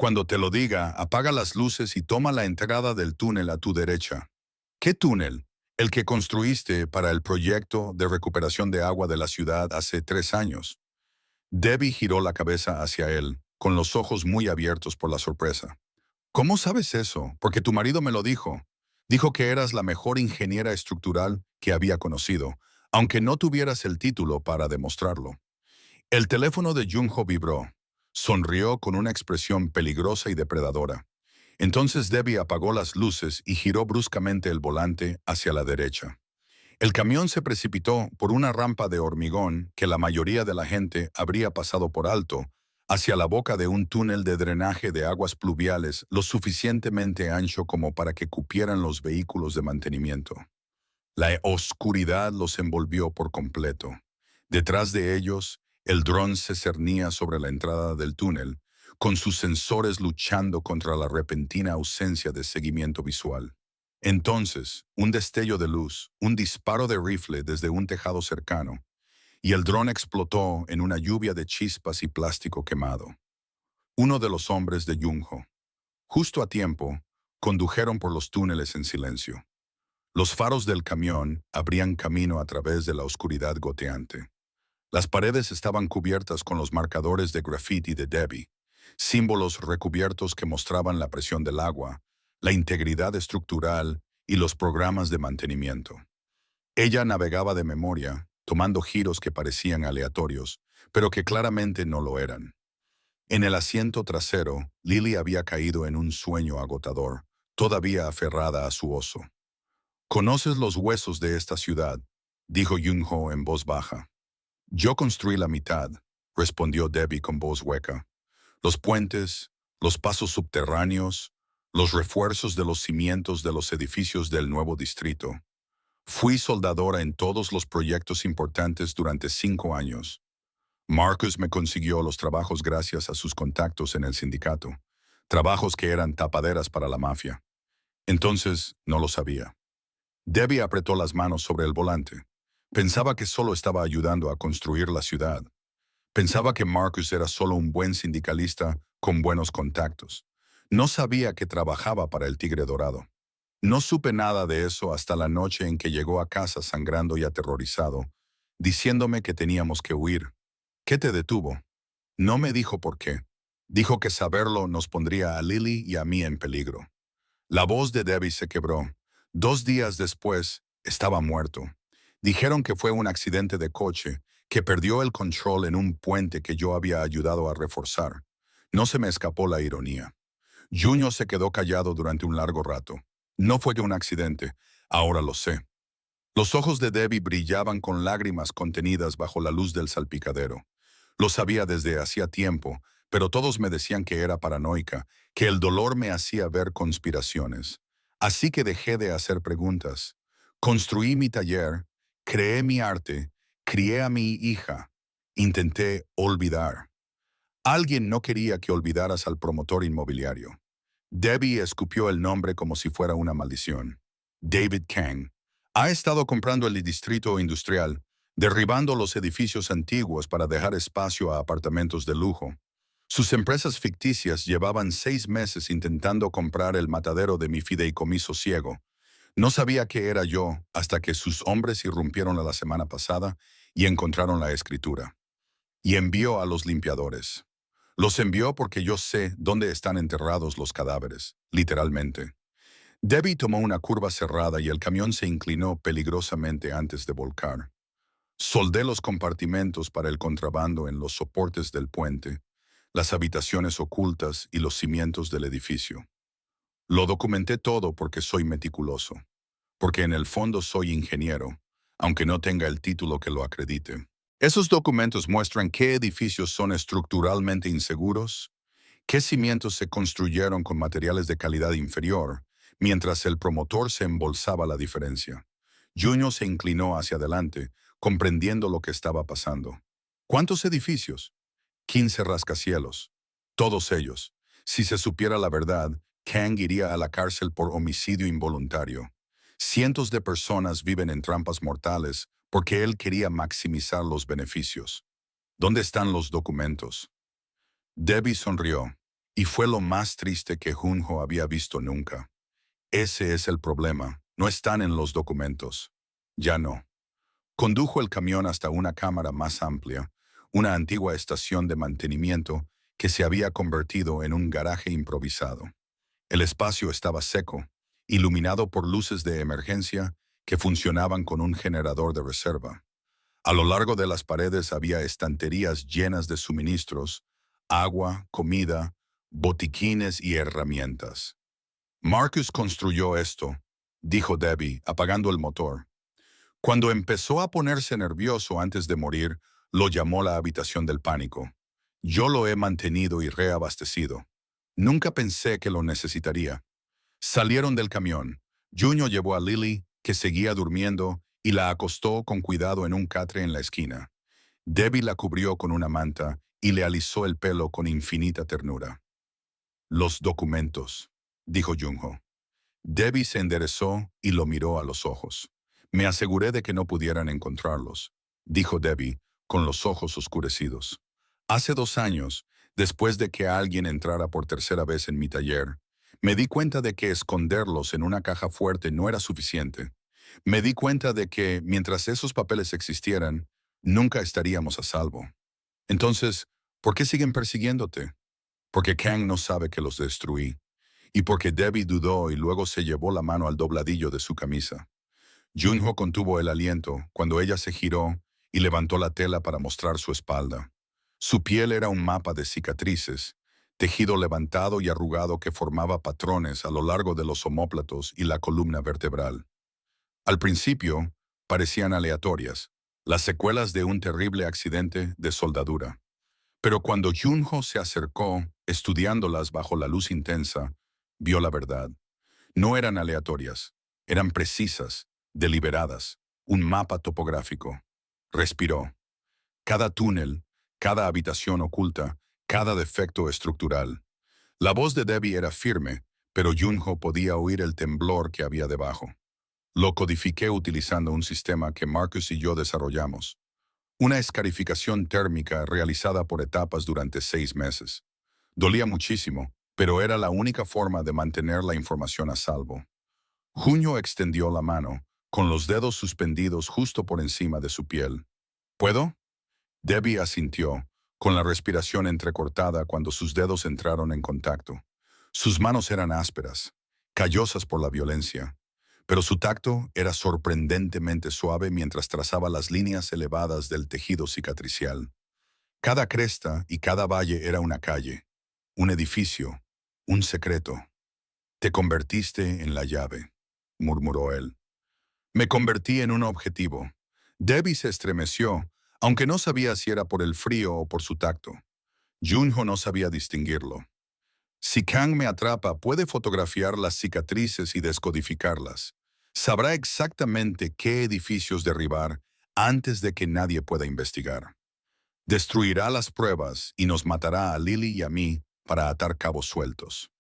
Cuando te lo diga, apaga las luces y toma la entrada del túnel a tu derecha. ¿Qué túnel? El que construiste para el proyecto de recuperación de agua de la ciudad hace 3 años. Debbie giró la cabeza hacia él, con los ojos muy abiertos por la sorpresa. ¿Cómo sabes eso? Porque tu marido me lo dijo. Dijo que eras la mejor ingeniera estructural que había conocido, aunque no tuvieras el título para demostrarlo. El teléfono de Jung-ho vibró. Sonrió con una expresión peligrosa y depredadora. Entonces Debbie apagó las luces y giró bruscamente el volante hacia la derecha. El camión se precipitó por una rampa de hormigón que la mayoría de la gente habría pasado por alto, hacia la boca de un túnel de drenaje de aguas pluviales lo suficientemente ancho como para que cupieran los vehículos de mantenimiento. La oscuridad los envolvió por completo. Detrás de ellos, el dron se cernía sobre la entrada del túnel, con sus sensores luchando contra la repentina ausencia de seguimiento visual. Entonces, un destello de luz, un disparo de rifle desde un tejado cercano, y el dron explotó en una lluvia de chispas y plástico quemado. Uno de los hombres de Jung-ho, justo a tiempo, condujeron por los túneles en silencio. Los faros del camión abrían camino a través de la oscuridad goteante. Las paredes estaban cubiertas con los marcadores de graffiti de Debbie, símbolos recubiertos que mostraban la presión del agua, la integridad estructural y los programas de mantenimiento. Ella navegaba de memoria, tomando giros que parecían aleatorios, pero que claramente no lo eran. En el asiento trasero, Lily había caído en un sueño agotador, todavía aferrada a su oso. «¿Conoces los huesos de esta ciudad?», dijo Jung-ho en voz baja. «Yo construí la mitad», respondió Debbie con voz hueca. «Los puentes, los pasos subterráneos, los refuerzos de los cimientos de los edificios del nuevo distrito. Fui soldadora en todos los proyectos importantes durante 5 años. Marcus me consiguió los trabajos gracias a sus contactos en el sindicato, trabajos que eran tapaderas para la mafia. Entonces no lo sabía». Debbie apretó las manos sobre el volante. Pensaba que solo estaba ayudando a construir la ciudad. Pensaba que Marcus era solo un buen sindicalista con buenos contactos. No sabía que trabajaba para el Tigre Dorado. No supe nada de eso hasta la noche en que llegó a casa sangrando y aterrorizado, diciéndome que teníamos que huir. ¿Qué te detuvo? No me dijo por qué. Dijo que saberlo nos pondría a Lily y a mí en peligro. La voz de Debbie se quebró. 2 días después, estaba muerto. Dijeron que fue un accidente de coche, que perdió el control en un puente que yo había ayudado a reforzar. No se me escapó la ironía. Junior se quedó callado durante un largo rato. No fue que un accidente, ahora lo sé. Los ojos de Debbie brillaban con lágrimas contenidas bajo la luz del salpicadero. Lo sabía desde hacía tiempo, pero todos me decían que era paranoica, que el dolor me hacía ver conspiraciones. Así que dejé de hacer preguntas. Construí mi taller, creé mi arte, crié a mi hija. Intenté olvidar. Alguien no quería que olvidaras al promotor inmobiliario. Debbie escupió el nombre como si fuera una maldición. David Kang. Ha estado comprando el distrito industrial, derribando los edificios antiguos para dejar espacio a apartamentos de lujo. Sus empresas ficticias llevaban 6 meses intentando comprar el matadero de mi fideicomiso ciego. No sabía que era yo hasta que sus hombres irrumpieron la semana pasada y encontraron la escritura. Y envió a los limpiadores. Los envió porque yo sé dónde están enterrados los cadáveres, literalmente. Debbie tomó una curva cerrada y el camión se inclinó peligrosamente antes de volcar. Soldé los compartimentos para el contrabando en los soportes del puente, las habitaciones ocultas y los cimientos del edificio. Lo documenté todo porque soy meticuloso, porque en el fondo soy ingeniero, aunque no tenga el título que lo acredite. Esos documentos muestran qué edificios son estructuralmente inseguros, qué cimientos se construyeron con materiales de calidad inferior, mientras el promotor se embolsaba la diferencia. Junior se inclinó hacia adelante, comprendiendo lo que estaba pasando. ¿Cuántos edificios? 15 rascacielos. Todos ellos. Si se supiera la verdad, Kang iría a la cárcel por homicidio involuntario. Cientos de personas viven en trampas mortales porque él quería maximizar los beneficios. ¿Dónde están los documentos? Debbie sonrió. Y fue lo más triste que Junho había visto nunca. Ese es el problema. No están en los documentos. Ya no. Condujo el camión hasta una cámara más amplia, una antigua estación de mantenimiento que se había convertido en un garaje improvisado. El espacio estaba seco, iluminado por luces de emergencia que funcionaban con un generador de reserva. A lo largo de las paredes había estanterías llenas de suministros, agua, comida, botiquines y herramientas. Marcus construyó esto, dijo Debbie, apagando el motor. Cuando empezó a ponerse nervioso antes de morir, lo llamó la habitación del pánico. Yo lo he mantenido y reabastecido. Nunca pensé que lo necesitaría. Salieron del camión. Junio llevó a Lily, que seguía durmiendo, y la acostó con cuidado en un catre en la esquina. Debbie la cubrió con una manta y le alisó el pelo con infinita ternura. Los documentos, dijo Junho. Debbie se enderezó y lo miró a los ojos. Me aseguré de que no pudieran encontrarlos, dijo Debbie, con los ojos oscurecidos. Hace 2 años, después de que alguien entrara por tercera vez en mi taller, me di cuenta de que esconderlos en una caja fuerte no era suficiente. Me di cuenta de que, mientras esos papeles existieran, nunca estaríamos a salvo. Entonces, ¿por qué siguen persiguiéndote? Porque Kang no sabe que los destruí. Y porque Debbie dudó y luego se llevó la mano al dobladillo de su camisa. Junho contuvo el aliento cuando ella se giró y levantó la tela para mostrar su espalda. Su piel era un mapa de cicatrices, tejido levantado y arrugado que formaba patrones a lo largo de los omóplatos y la columna vertebral. Al principio, parecían aleatorias, las secuelas de un terrible accidente de soldadura. Pero cuando Junho se acercó, estudiándolas bajo la luz intensa, vio la verdad. No eran aleatorias, eran precisas, deliberadas, un mapa topográfico. Respiró. Cada túnel, cada habitación oculta, cada defecto estructural. La voz de Debbie era firme, pero Junho podía oír el temblor que había debajo. Lo codifiqué utilizando un sistema que Marcus y yo desarrollamos. Una escarificación térmica realizada por etapas durante 6 meses. Dolía muchísimo, pero era la única forma de mantener la información a salvo. Junio extendió la mano, con los dedos suspendidos justo por encima de su piel. ¿Puedo? Debbie asintió, con la respiración entrecortada cuando sus dedos entraron en contacto. Sus manos eran ásperas, callosas por la violencia, pero su tacto era sorprendentemente suave mientras trazaba las líneas elevadas del tejido cicatricial. Cada cresta y cada valle era una calle, un edificio, un secreto. Te convertiste en la llave, murmuró él. Me convertí en un objetivo. Debbie se estremeció, aunque no sabía si era por el frío o por su tacto. Junho no sabía distinguirlo. Si Kang me atrapa, puede fotografiar las cicatrices y descodificarlas. Sabrá exactamente qué edificios derribar antes de que nadie pueda investigar. Destruirá las pruebas y nos matará a Lily y a mí para atar cabos sueltos.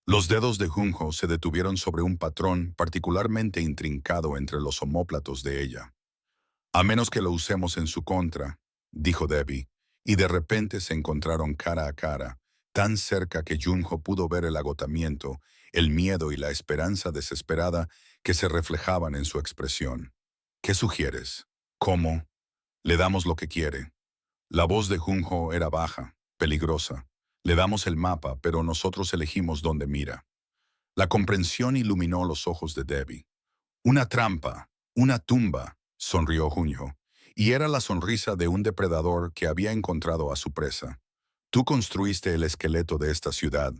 Los dedos de Junho se detuvieron sobre un patrón particularmente intrincado entre los omóplatos de ella. A menos que lo usemos en su contra, dijo Debbie, y de repente se encontraron cara a cara, tan cerca que Junho pudo ver el agotamiento, el miedo y la esperanza desesperada que se reflejaban en su expresión. ¿Qué sugieres? ¿Cómo? Le damos lo que quiere. La voz de Junho era baja, peligrosa. Le damos el mapa, pero nosotros elegimos dónde mira. La comprensión iluminó los ojos de Debbie. Una trampa, una tumba, sonrió Junho, y era la sonrisa de un depredador que había encontrado a su presa. Tú construiste el esqueleto de esta ciudad.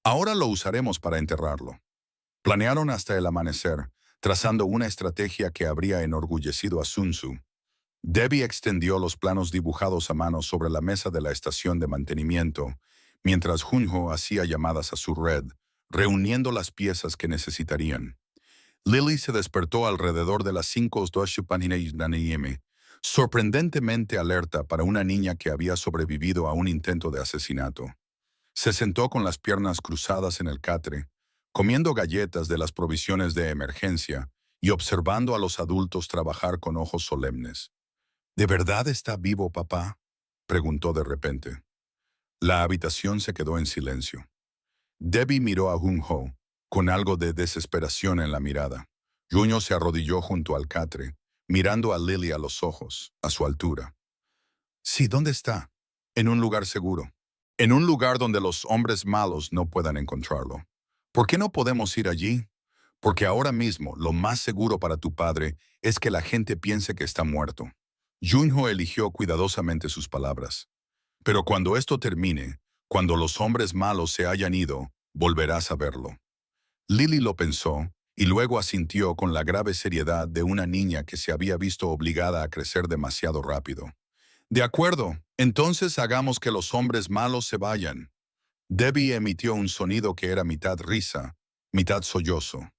Ahora lo usaremos para enterrarlo. Planearon hasta el amanecer, trazando una estrategia que habría enorgullecido a Sun Tzu. Debbie extendió los planos dibujados a mano sobre la mesa de la estación de mantenimiento, mientras Junho hacía llamadas a su red, reuniendo las piezas que necesitarían. Lily se despertó alrededor de las 5:02 p.m., sorprendentemente alerta para una niña que había sobrevivido a un intento de asesinato. Se sentó con las piernas cruzadas en el catre, comiendo galletas de las provisiones de emergencia y observando a los adultos trabajar con ojos solemnes. ¿De verdad está vivo, papá?, preguntó de repente. La habitación se quedó en silencio. Debbie miró a Junho con algo de desesperación en la mirada. Junho se arrodilló junto al catre, mirando a Lily a los ojos, a su altura. Sí, ¿dónde está? En un lugar seguro. En un lugar donde los hombres malos no puedan encontrarlo. ¿Por qué no podemos ir allí? Porque ahora mismo lo más seguro para tu padre es que la gente piense que está muerto. Junho eligió cuidadosamente sus palabras. Pero cuando esto termine, cuando los hombres malos se hayan ido, volverás a verlo. Lily lo pensó y luego asintió con la grave seriedad de una niña que se había visto obligada a crecer demasiado rápido. De acuerdo, entonces hagamos que los hombres malos se vayan. Debbie emitió un sonido que era mitad risa, mitad sollozo.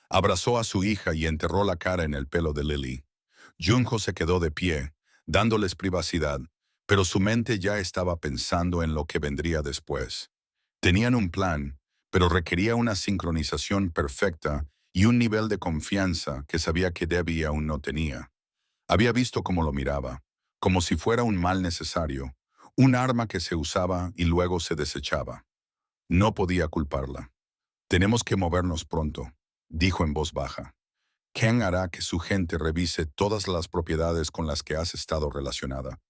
Abrazó a su hija y enterró la cara en el pelo de Lily. Junho se quedó de pie, dándoles privacidad, pero su mente ya estaba pensando en lo que vendría después. Tenían un plan, pero requería una sincronización perfecta y un nivel de confianza que sabía que Debbie aún no tenía. Había visto cómo lo miraba, como si fuera un mal necesario, un arma que se usaba y luego se desechaba. No podía culparla. Tenemos que movernos pronto, dijo en voz baja. Ken hará que su gente revise todas las propiedades con las que has estado relacionada.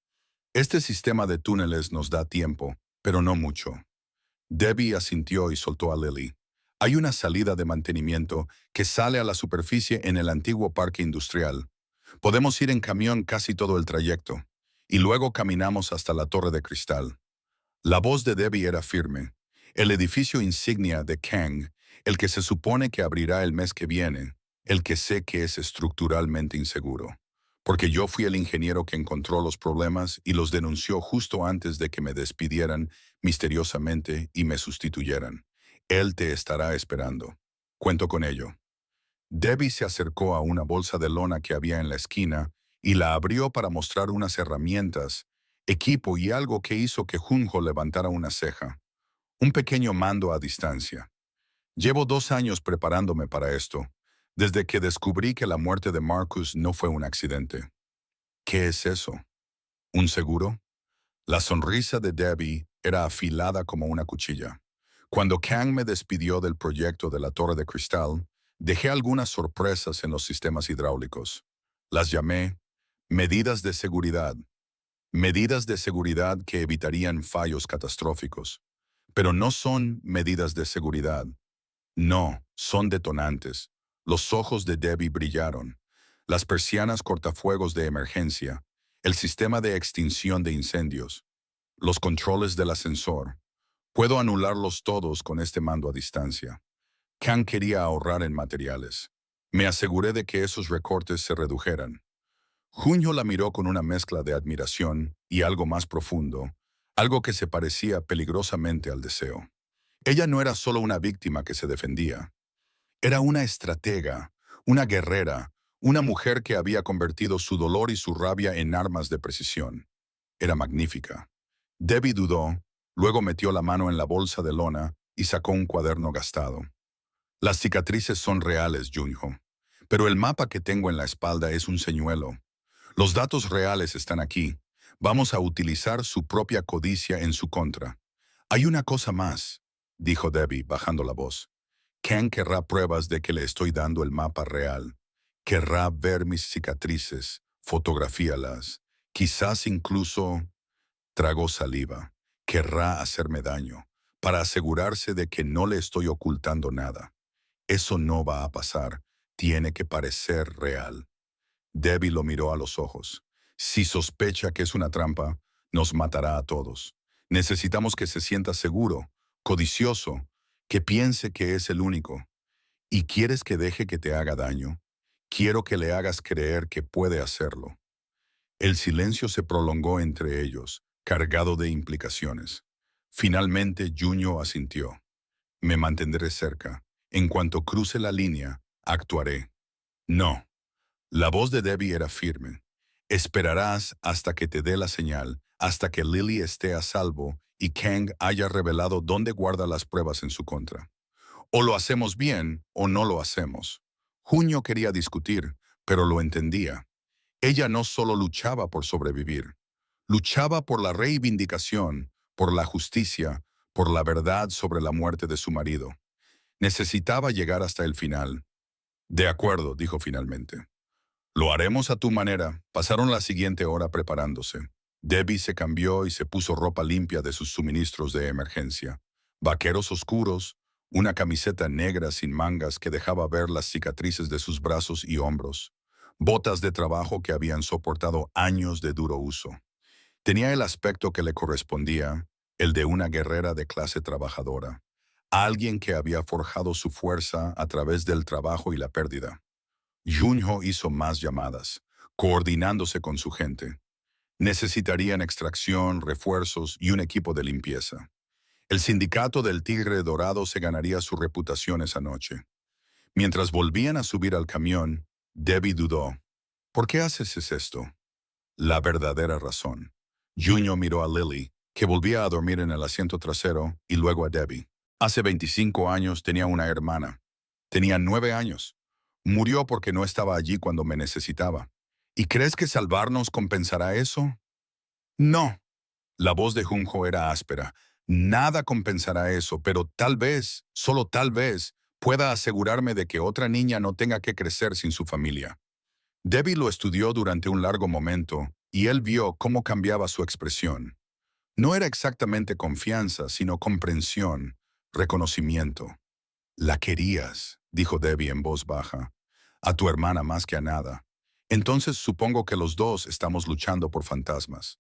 Este sistema de túneles nos da tiempo, pero no mucho. Debbie asintió y soltó a Lily. Hay una salida de mantenimiento que sale a la superficie en el antiguo parque industrial. Podemos ir en camión casi todo el trayecto, y luego caminamos hasta la torre de cristal. La voz de Debbie era firme. El edificio insignia de Kang, el que se supone que abrirá el mes que viene, el que sé que es estructuralmente inseguro. Porque yo fui el ingeniero que encontró los problemas y los denunció justo antes de que me despidieran misteriosamente y me sustituyeran. Él te estará esperando. Cuento con ello. Debbie se acercó a una bolsa de lona que había en la esquina y la abrió para mostrar unas herramientas, equipo y algo que hizo que Junho levantara una ceja. Un pequeño mando a distancia. Llevo 2 años preparándome para esto, desde que descubrí que la muerte de Marcus no fue un accidente. ¿Qué es eso? ¿Un seguro? La sonrisa de Debbie era afilada como una cuchilla. Cuando Kang me despidió del proyecto de la Torre de Cristal, dejé algunas sorpresas en los sistemas hidráulicos. Las llamé medidas de seguridad. Medidas de seguridad que evitarían fallos catastróficos. Pero no son medidas de seguridad. No, son detonantes. Los ojos de Debbie brillaron. Las persianas cortafuegos de emergencia, el sistema de extinción de incendios, los controles del ascensor. Puedo anularlos todos con este mando a distancia. Kang quería ahorrar en materiales. Me aseguré de que esos recortes se redujeran. Junio la miró con una mezcla de admiración y algo más profundo, algo que se parecía peligrosamente al deseo. Ella no era solo una víctima que se defendía. Era una estratega, una guerrera, una mujer que había convertido su dolor y su rabia en armas de precisión. Era magnífica. Debbie dudó, luego metió la mano en la bolsa de lona y sacó un cuaderno gastado. Las cicatrices son reales, Junho, pero el mapa que tengo en la espalda es un señuelo. Los datos reales están aquí. Vamos a utilizar su propia codicia en su contra. Hay una cosa más, dijo Debbie, bajando la voz. Ken querrá pruebas de que le estoy dando el mapa real. Querrá ver mis cicatrices, fotografíalas, quizás incluso tragó saliva. Querrá hacerme daño, para asegurarse de que no le estoy ocultando nada. Eso no va a pasar. Tiene que parecer real. Debbie lo miró a los ojos. Si sospecha que es una trampa, nos matará a todos. Necesitamos que se sienta seguro, codicioso, que piense que es el único. ¿Y quieres que deje que te haga daño? Quiero que le hagas creer que puede hacerlo. El silencio se prolongó entre ellos, cargado de implicaciones. Finalmente, Junio asintió. Me mantendré cerca. En cuanto cruce la línea, actuaré. No. La voz de Debbie era firme. Esperarás hasta que te dé la señal, hasta que Lily esté a salvo y Kang haya revelado dónde guarda las pruebas en su contra. O lo hacemos bien o no lo hacemos. Junio quería discutir, pero lo entendía. Ella no solo luchaba por sobrevivir, luchaba por la reivindicación, por la justicia, por la verdad sobre la muerte de su marido. Necesitaba llegar hasta el final. De acuerdo, dijo finalmente. Lo haremos a tu manera. Pasaron la siguiente hora preparándose. Debbie se cambió y se puso ropa limpia de sus suministros de emergencia. Vaqueros oscuros, una camiseta negra sin mangas que dejaba ver las cicatrices de sus brazos y hombros, botas de trabajo que habían soportado años de duro uso. Tenía el aspecto que le correspondía, el de una guerrera de clase trabajadora, alguien que había forjado su fuerza a través del trabajo y la pérdida. Junho hizo más llamadas, coordinándose con su gente. Necesitarían extracción, refuerzos y un equipo de limpieza. El sindicato del Tigre Dorado se ganaría su reputación esa noche. Mientras volvían a subir al camión, Debbie dudó. ¿Por qué haces esto? La verdadera razón. Junho miró a Lily, que volvía a dormir en el asiento trasero, y luego a Debbie. Hace 25 años tenía una hermana. Tenía 9 años. Murió porque no estaba allí cuando me necesitaba. ¿Y crees que salvarnos compensará eso? No. La voz de Junho era áspera. Nada compensará eso, pero tal vez, solo tal vez, pueda asegurarme de que otra niña no tenga que crecer sin su familia. Debbie lo estudió durante un largo momento, y él vio cómo cambiaba su expresión. No era exactamente confianza, sino comprensión, reconocimiento. La querías, dijo Debbie en voz baja, a tu hermana más que a nada. Entonces supongo que los dos estamos luchando por fantasmas.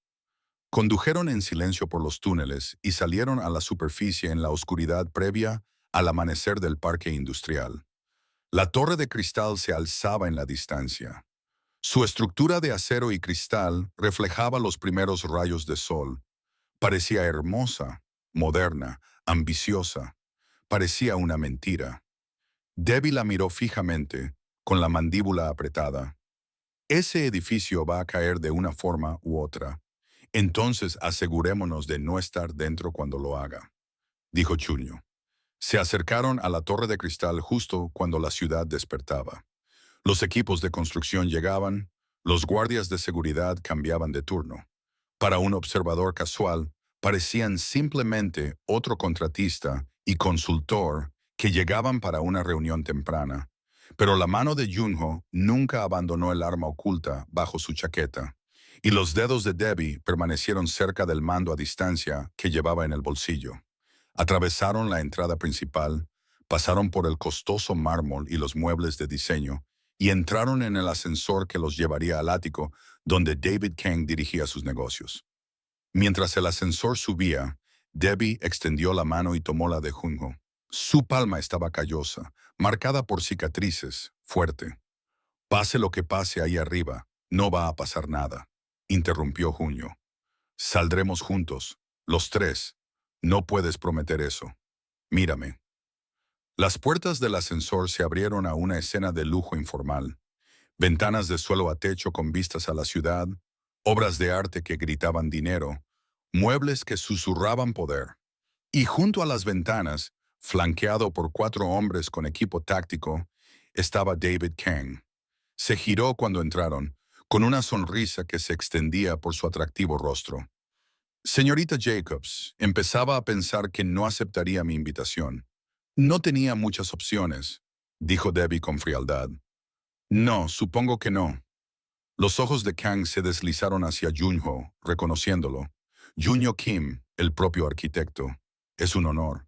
Condujeron en silencio por los túneles y salieron a la superficie en la oscuridad previa al amanecer del parque industrial. La torre de cristal se alzaba en la distancia. Su estructura de acero y cristal reflejaba los primeros rayos de sol. Parecía hermosa, moderna, ambiciosa. Parecía una mentira. Debbie la miró fijamente, con la mandíbula apretada. Ese edificio va a caer de una forma u otra. Entonces asegurémonos de no estar dentro cuando lo haga, dijo Junho. Se acercaron a la torre de cristal justo cuando la ciudad despertaba. Los equipos de construcción llegaban, los guardias de seguridad cambiaban de turno. Para un observador casual, parecían simplemente otro contratista y consultor que llegaban para una reunión temprana. Pero la mano de Junho nunca abandonó el arma oculta bajo su chaqueta, y los dedos de Debbie permanecieron cerca del mando a distancia que llevaba en el bolsillo. Atravesaron la entrada principal, pasaron por el costoso mármol y los muebles de diseño, y entraron en el ascensor que los llevaría al ático, donde David Kang dirigía sus negocios. Mientras el ascensor subía, Debbie extendió la mano y tomó la de Junho. Su palma estaba callosa, marcada por cicatrices, fuerte. Pase lo que pase ahí arriba, no va a pasar nada, interrumpió Junho. Saldremos juntos, los tres. No puedes prometer eso. Mírame. Las puertas del ascensor se abrieron a una escena de lujo informal. Ventanas de suelo a techo con vistas a la ciudad, obras de arte que gritaban dinero, muebles que susurraban poder. Y junto a las ventanas, flanqueado por 4 hombres con equipo táctico, estaba David Kang. Se giró cuando entraron, con una sonrisa que se extendía por su atractivo rostro. Señorita Jacobs, empezaba a pensar que no aceptaría mi invitación. No tenía muchas opciones, dijo Debbie con frialdad. No, supongo que no. Los ojos de Kang se deslizaron hacia Junho, reconociéndolo. Junho Kim, el propio arquitecto. Es un honor.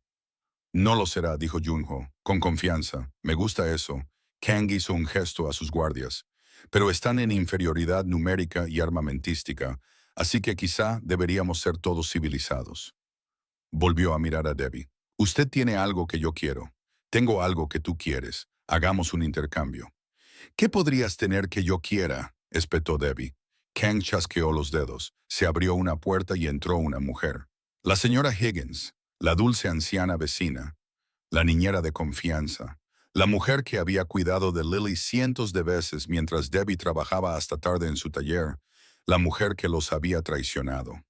No lo será, dijo Junho, con confianza. Me gusta eso. Kang hizo un gesto a sus guardias. Pero están en inferioridad numérica y armamentística, así que quizá deberíamos ser todos civilizados. Volvió a mirar a Debbie. Usted tiene algo que yo quiero. Tengo algo que tú quieres. Hagamos un intercambio. ¿Qué podrías tener que yo quiera?, espetó Debbie. Kang chasqueó los dedos. Se abrió una puerta y entró una mujer. La señora Higgins, la dulce anciana vecina, la niñera de confianza, la mujer que había cuidado de Lily cientos de veces mientras Debbie trabajaba hasta tarde en su taller, la mujer que los había traicionado.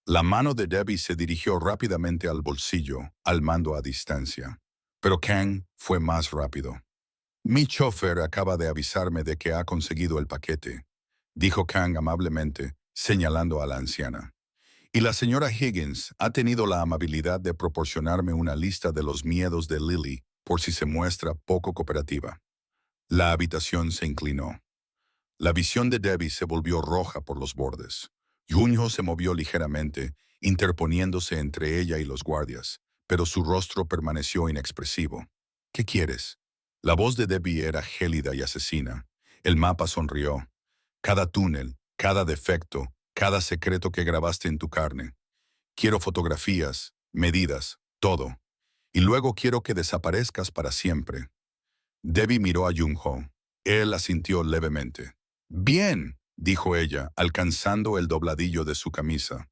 La mano de Debbie se dirigió rápidamente al bolsillo, al mando a distancia. Pero Kang fue más rápido. Mi chofer acaba de avisarme de que ha conseguido el paquete, dijo Kang amablemente, señalando a la anciana. Y la señora Higgins ha tenido la amabilidad de proporcionarme una lista de los miedos de Lily por si se muestra poco cooperativa. La habitación se inclinó. La visión de Debbie se volvió roja por los bordes. Junho se movió ligeramente, interponiéndose entre ella y los guardias, pero su rostro permaneció inexpresivo. ¿Qué quieres? La voz de Debbie era gélida y asesina. El mapa sonrió. Cada túnel, cada defecto, cada secreto que grabaste en tu carne. Quiero fotografías, medidas, todo. Y luego quiero que desaparezcas para siempre. Debbie miró a Jung-ho. Él asintió levemente. Bien, dijo ella, alcanzando el dobladillo de su camisa.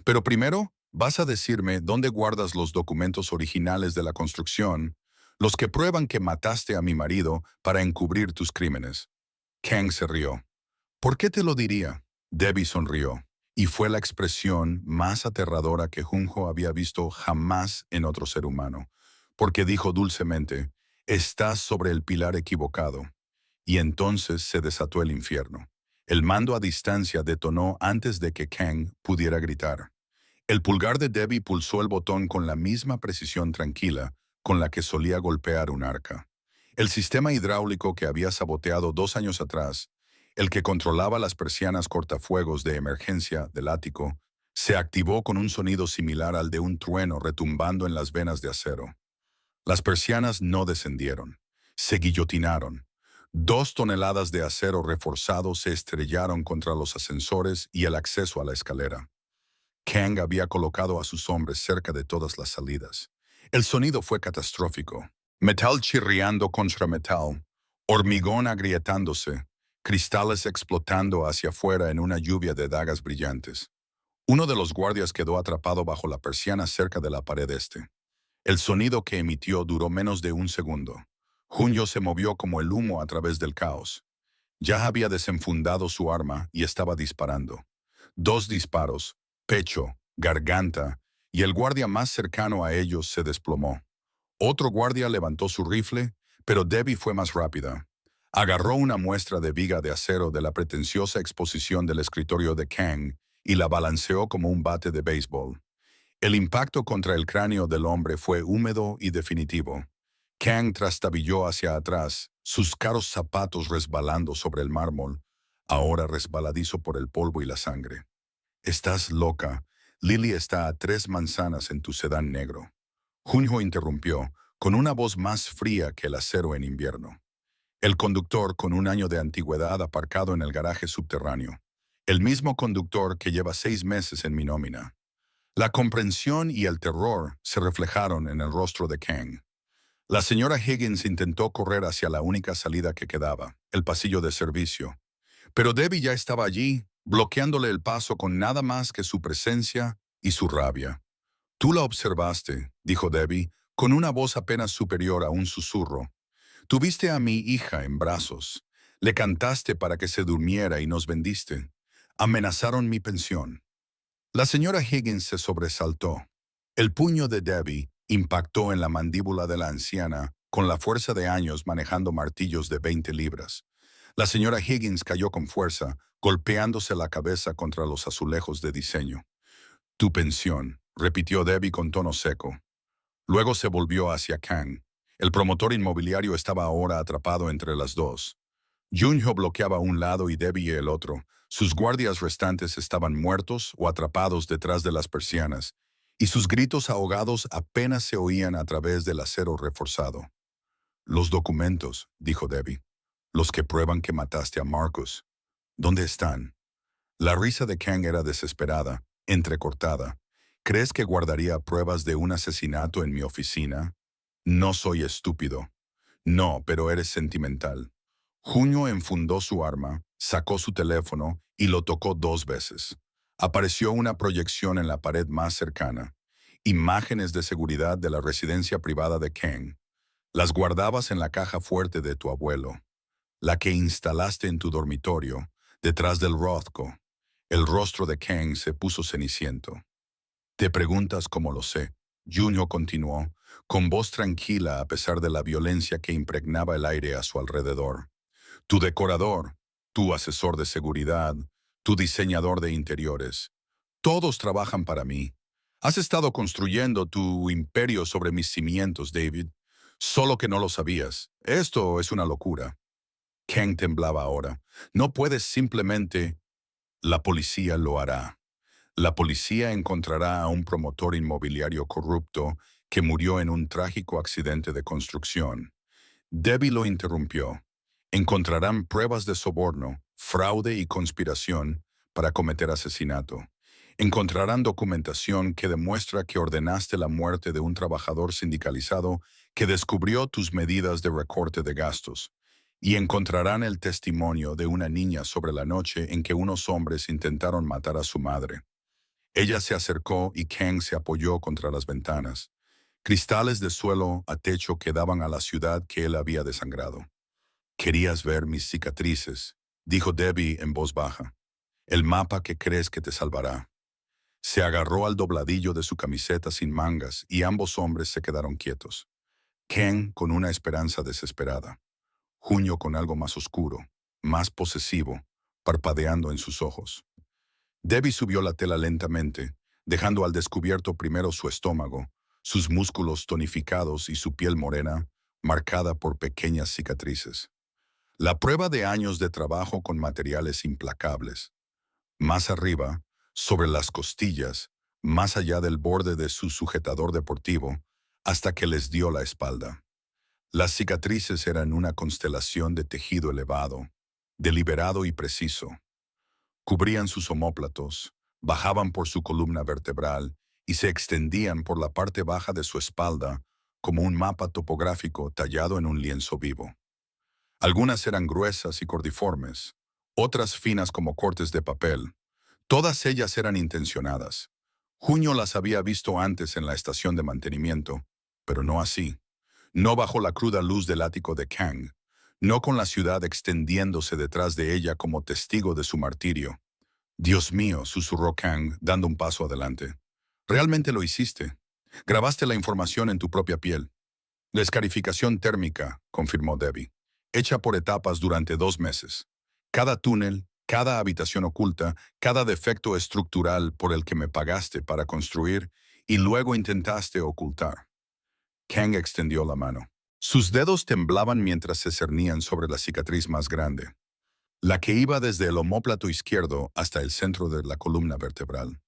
Pero primero, vas a decirme dónde guardas los documentos originales de la construcción, los que prueban que mataste a mi marido para encubrir tus crímenes. Kang se rió. ¿Por qué te lo diría? Debbie sonrió, y fue la expresión más aterradora que Junho había visto jamás en otro ser humano, porque dijo dulcemente, estás sobre el pilar equivocado. Y entonces se desató el infierno. El mando a distancia detonó antes de que Kang pudiera gritar. El pulgar de Debbie pulsó el botón con la misma precisión tranquila con la que solía golpear un arca. El sistema hidráulico que había saboteado 2 años atrás, el que controlaba las persianas cortafuegos de emergencia del ático, se activó con un sonido similar al de un trueno retumbando en las venas de acero. Las persianas no descendieron, se guillotinaron. 2 toneladas de acero reforzado se estrellaron contra los ascensores y el acceso a la escalera. Kang había colocado a sus hombres cerca de todas las salidas. El sonido fue catastrófico. Metal chirriando contra metal, hormigón agrietándose, cristales explotando hacia afuera en una lluvia de dagas brillantes. Uno de los guardias quedó atrapado bajo la persiana cerca de la pared este. El sonido que emitió duró menos de un segundo. Junyo se movió como el humo a través del caos. Ya había desenfundado su arma y estaba disparando. 2 disparos, pecho, garganta, y el guardia más cercano a ellos se desplomó. Otro guardia levantó su rifle, pero Debbie fue más rápida. Agarró una muestra de viga de acero de la pretenciosa exposición del escritorio de Kang y la balanceó como un bate de béisbol. El impacto contra el cráneo del hombre fue húmedo y definitivo. Kang trastabilló hacia atrás, sus caros zapatos resbalando sobre el mármol, ahora resbaladizo por el polvo y la sangre. Estás loca. Lily está a 3 manzanas en tu sedán negro. Junho interrumpió, con una voz más fría que el acero en invierno. El conductor con 1 año de antigüedad aparcado en el garaje subterráneo. El mismo conductor que lleva 6 meses en mi nómina. La comprensión y el terror se reflejaron en el rostro de Kang. La señora Higgins intentó correr hacia la única salida que quedaba, el pasillo de servicio. Pero Debbie ya estaba allí, bloqueándole el paso con nada más que su presencia y su rabia. Tú la observaste, dijo Debbie, con una voz apenas superior a un susurro. Tuviste a mi hija en brazos. Le cantaste para que se durmiera y nos vendiste. Amenazaron mi pensión. La señora Higgins se sobresaltó. El puño de Debbie impactó en la mandíbula de la anciana con la fuerza de años manejando martillos de 20 libras. La señora Higgins cayó con fuerza, golpeándose la cabeza contra los azulejos de diseño. Tu pensión, repitió Debbie con tono seco. Luego se volvió hacia Kang. El promotor inmobiliario estaba ahora atrapado entre las dos. Junho bloqueaba un lado y Debbie el otro. Sus guardias restantes estaban muertos o atrapados detrás de las persianas, y sus gritos ahogados apenas se oían a través del acero reforzado. Los documentos, dijo Debbie. Los que prueban que mataste a Marcus. ¿Dónde están? La risa de Kang era desesperada, entrecortada. ¿Crees que guardaría pruebas de un asesinato en mi oficina? No soy estúpido. No, pero eres sentimental. Junio enfundó su arma, sacó su teléfono y lo tocó 2 veces. Apareció una proyección en la pared más cercana. Imágenes de seguridad de la residencia privada de Kang. Las guardabas en la caja fuerte de tu abuelo, la que instalaste en tu dormitorio, detrás del Rothko. El rostro de Kang se puso ceniciento. Te preguntas cómo lo sé. Junio continuó, con voz tranquila a pesar de la violencia que impregnaba el aire a su alrededor. Tu decorador, tu asesor de seguridad, tu diseñador de interiores. Todos trabajan para mí. Has estado construyendo tu imperio sobre mis cimientos, David. Solo que no lo sabías. Esto es una locura. Ken temblaba ahora. No puedes simplemente... La policía lo hará. La policía encontrará a un promotor inmobiliario corrupto que murió en un trágico accidente de construcción. Debbie lo interrumpió. Encontrarán pruebas de soborno, fraude y conspiración para cometer asesinato. Encontrarán documentación que demuestra que ordenaste la muerte de un trabajador sindicalizado que descubrió tus medidas de recorte de gastos. Y encontrarán el testimonio de una niña sobre la noche en que unos hombres intentaron matar a su madre. Ella se acercó y Ken se apoyó contra las ventanas. Cristales de suelo a techo que daban a la ciudad que él había desangrado. «Querías ver mis cicatrices», dijo Debbie en voz baja. «El mapa que crees que te salvará». Se agarró al dobladillo de su camiseta sin mangas y ambos hombres se quedaron quietos. Ken con una esperanza desesperada. Junio con algo más oscuro, más posesivo, parpadeando en sus ojos. Debbie subió la tela lentamente, dejando al descubierto primero su estómago, sus músculos tonificados y su piel morena, marcada por pequeñas cicatrices. La prueba de años de trabajo con materiales implacables. Más arriba, sobre las costillas, más allá del borde de su sujetador deportivo, hasta que les dio la espalda. Las cicatrices eran una constelación de tejido elevado, deliberado y preciso. Cubrían sus omóplatos, bajaban por su columna vertebral y se extendían por la parte baja de su espalda como un mapa topográfico tallado en un lienzo vivo. Algunas eran gruesas y cordiformes, otras finas como cortes de papel. Todas ellas eran intencionadas. Junio las había visto antes en la estación de mantenimiento, pero no así. No bajo la cruda luz del ático de Kang, no con la ciudad extendiéndose detrás de ella como testigo de su martirio. «Dios mío», susurró Kang, dando un paso adelante. «Realmente lo hiciste. Grabaste la información en tu propia piel». «La escarificación térmica», confirmó Debbie, «hecha por etapas durante 2 meses. Cada túnel, cada habitación oculta, cada defecto estructural por el que me pagaste para construir y luego intentaste ocultar». Kang extendió la mano. Sus dedos temblaban mientras se cernían sobre la cicatriz más grande, la que iba desde el omóplato izquierdo hasta el centro de la columna vertebral.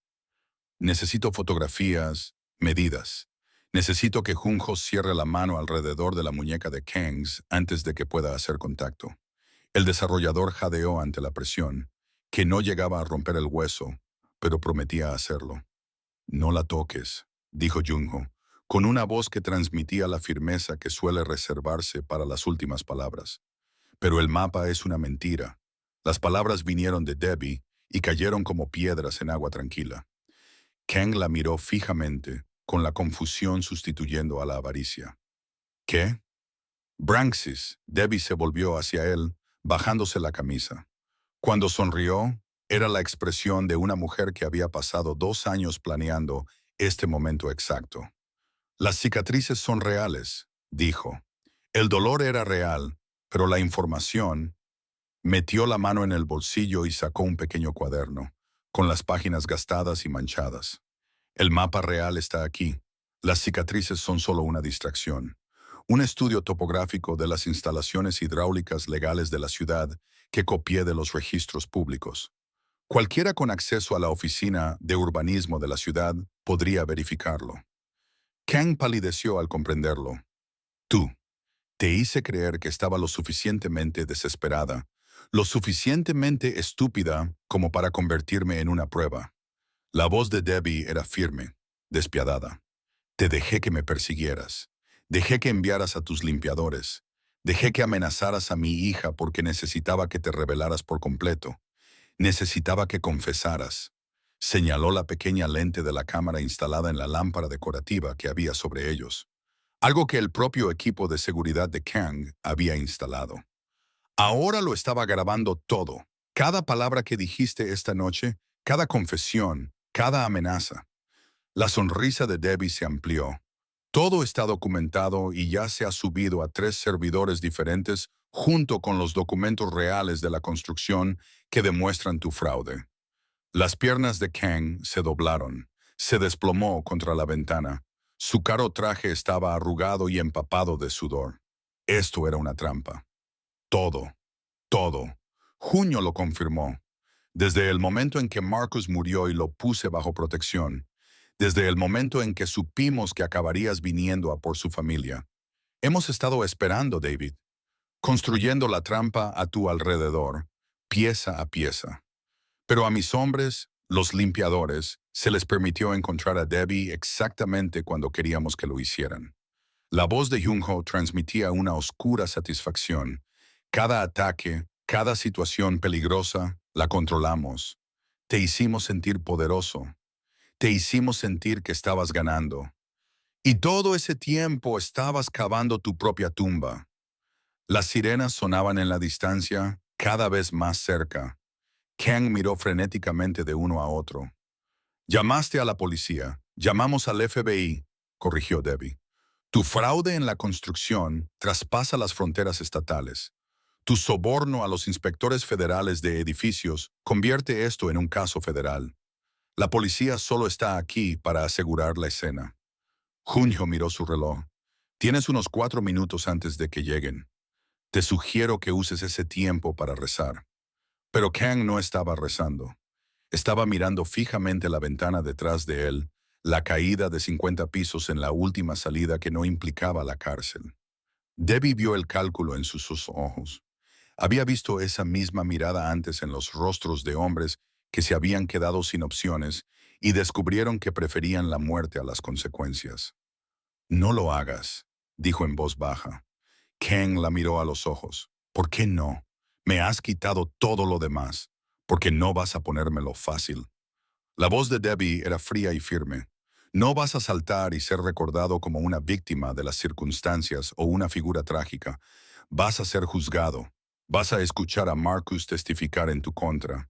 «Necesito fotografías, medidas. Necesito que Junjo cierre la mano alrededor de la muñeca de Kangs antes de que pueda hacer contacto». El desarrollador jadeó ante la presión, que no llegaba a romper el hueso, pero prometía hacerlo. «No la toques», dijo Junho, con una voz que transmitía la firmeza que suele reservarse para las últimas palabras. «Pero el mapa es una mentira». Las palabras vinieron de Debbie y cayeron como piedras en agua tranquila. Kang la miró fijamente, con la confusión sustituyendo a la avaricia. «¿Qué?» «Branxis», Debbie se volvió hacia él, bajándose la camisa. Cuando sonrió, era la expresión de una mujer que había pasado 2 años planeando este momento exacto. «Las cicatrices son reales», dijo. «El dolor era real, pero la información...». Metió la mano en el bolsillo y sacó un pequeño cuaderno, con las páginas gastadas y manchadas. «El mapa real está aquí. Las cicatrices son solo una distracción. Un estudio topográfico de las instalaciones hidráulicas legales de la ciudad que copié de los registros públicos. Cualquiera con acceso a la oficina de urbanismo de la ciudad podría verificarlo». Kang palideció al comprenderlo. «Tú. Te hice creer que estaba lo suficientemente desesperada, lo suficientemente estúpida como para convertirme en una prueba». La voz de Debbie era firme, despiadada. «Te dejé que me persiguieras. Dejé que enviaras a tus limpiadores. Dejé que amenazaras a mi hija porque necesitaba que te rebelaras por completo. Necesitaba que confesaras». Señaló la pequeña lente de la cámara instalada en la lámpara decorativa que había sobre ellos, algo que el propio equipo de seguridad de Kang había instalado. «Ahora lo estaba grabando todo. Cada palabra que dijiste esta noche, cada confesión, cada amenaza». La sonrisa de Debbie se amplió. «Todo está documentado y ya se ha subido a 3 servidores diferentes junto con los documentos reales de la construcción que demuestran tu fraude». Las piernas de Kang se doblaron, se desplomó contra la ventana. Su caro traje estaba arrugado y empapado de sudor. Esto era una trampa. Todo, todo. Junio lo confirmó. Desde el momento en que Marcus murió y lo puse bajo protección, desde el momento en que supimos que acabarías viniendo a por su familia, hemos estado esperando, David, construyendo la trampa a tu alrededor, pieza a pieza. Pero a mis hombres, los limpiadores, se les permitió encontrar a Debbie exactamente cuando queríamos que lo hicieran. La voz de Jung-ho transmitía una oscura satisfacción. Cada ataque, cada situación peligrosa, la controlamos. Te hicimos sentir poderoso. Te hicimos sentir que estabas ganando. Y todo ese tiempo estabas cavando tu propia tumba. Las sirenas sonaban en la distancia, cada vez más cerca. Kang miró frenéticamente de uno a otro. Llamaste a la policía. Llamamos al FBI, corrigió Debbie. Tu fraude en la construcción traspasa las fronteras estatales. Tu soborno a los inspectores federales de edificios convierte esto en un caso federal. La policía solo está aquí para asegurar la escena. Junio miró su reloj. Tienes unos 4 minutos antes de que lleguen. Te sugiero que uses ese tiempo para rezar. Pero Kang no estaba rezando. Estaba mirando fijamente la ventana detrás de él, la caída de 50 pisos en la última salida que no implicaba la cárcel. Debbie vio el cálculo en sus ojos. Había visto esa misma mirada antes en los rostros de hombres que se habían quedado sin opciones y descubrieron que preferían la muerte a las consecuencias. No lo hagas, dijo en voz baja. Kang la miró a los ojos. ¿Por qué no? Me has quitado todo lo demás. ¿Por qué no vas a ponérmelo fácil? La voz de Debbie era fría y firme. No vas a saltar y ser recordado como una víctima de las circunstancias o una figura trágica. Vas a ser juzgado. Vas a escuchar a Marcus testificar en tu contra.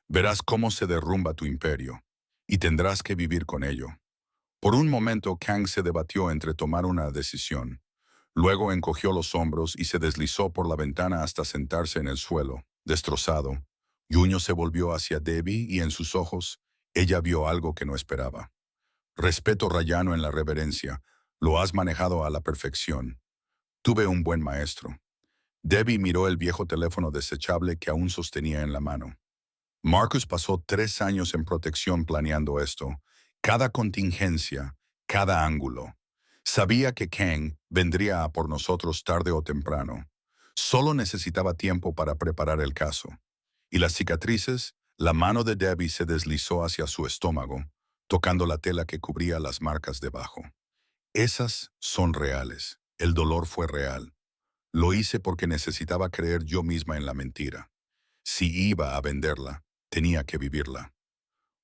Verás cómo se derrumba tu imperio. Y tendrás que vivir con ello. Por un momento, Kang se debatió entre tomar una decisión. Luego encogió los hombros y se deslizó por la ventana hasta sentarse en el suelo, destrozado. Junio se volvió hacia Debbie y en sus ojos ella vio algo que no esperaba. Respeto rayano en la reverencia. Lo has manejado a la perfección. Tuve un buen maestro. Debbie miró el viejo teléfono desechable que aún sostenía en la mano. Marcus pasó 3 años en protección planeando esto. Cada contingencia, cada ángulo. Sabía que Kang vendría a por nosotros tarde o temprano. Solo necesitaba tiempo para preparar el caso. Y las cicatrices, la mano de Debbie se deslizó hacia su estómago, tocando la tela que cubría las marcas debajo. Esas son reales. El dolor fue real. Lo hice porque necesitaba creer yo misma en la mentira. Si iba a venderla, tenía que vivirla.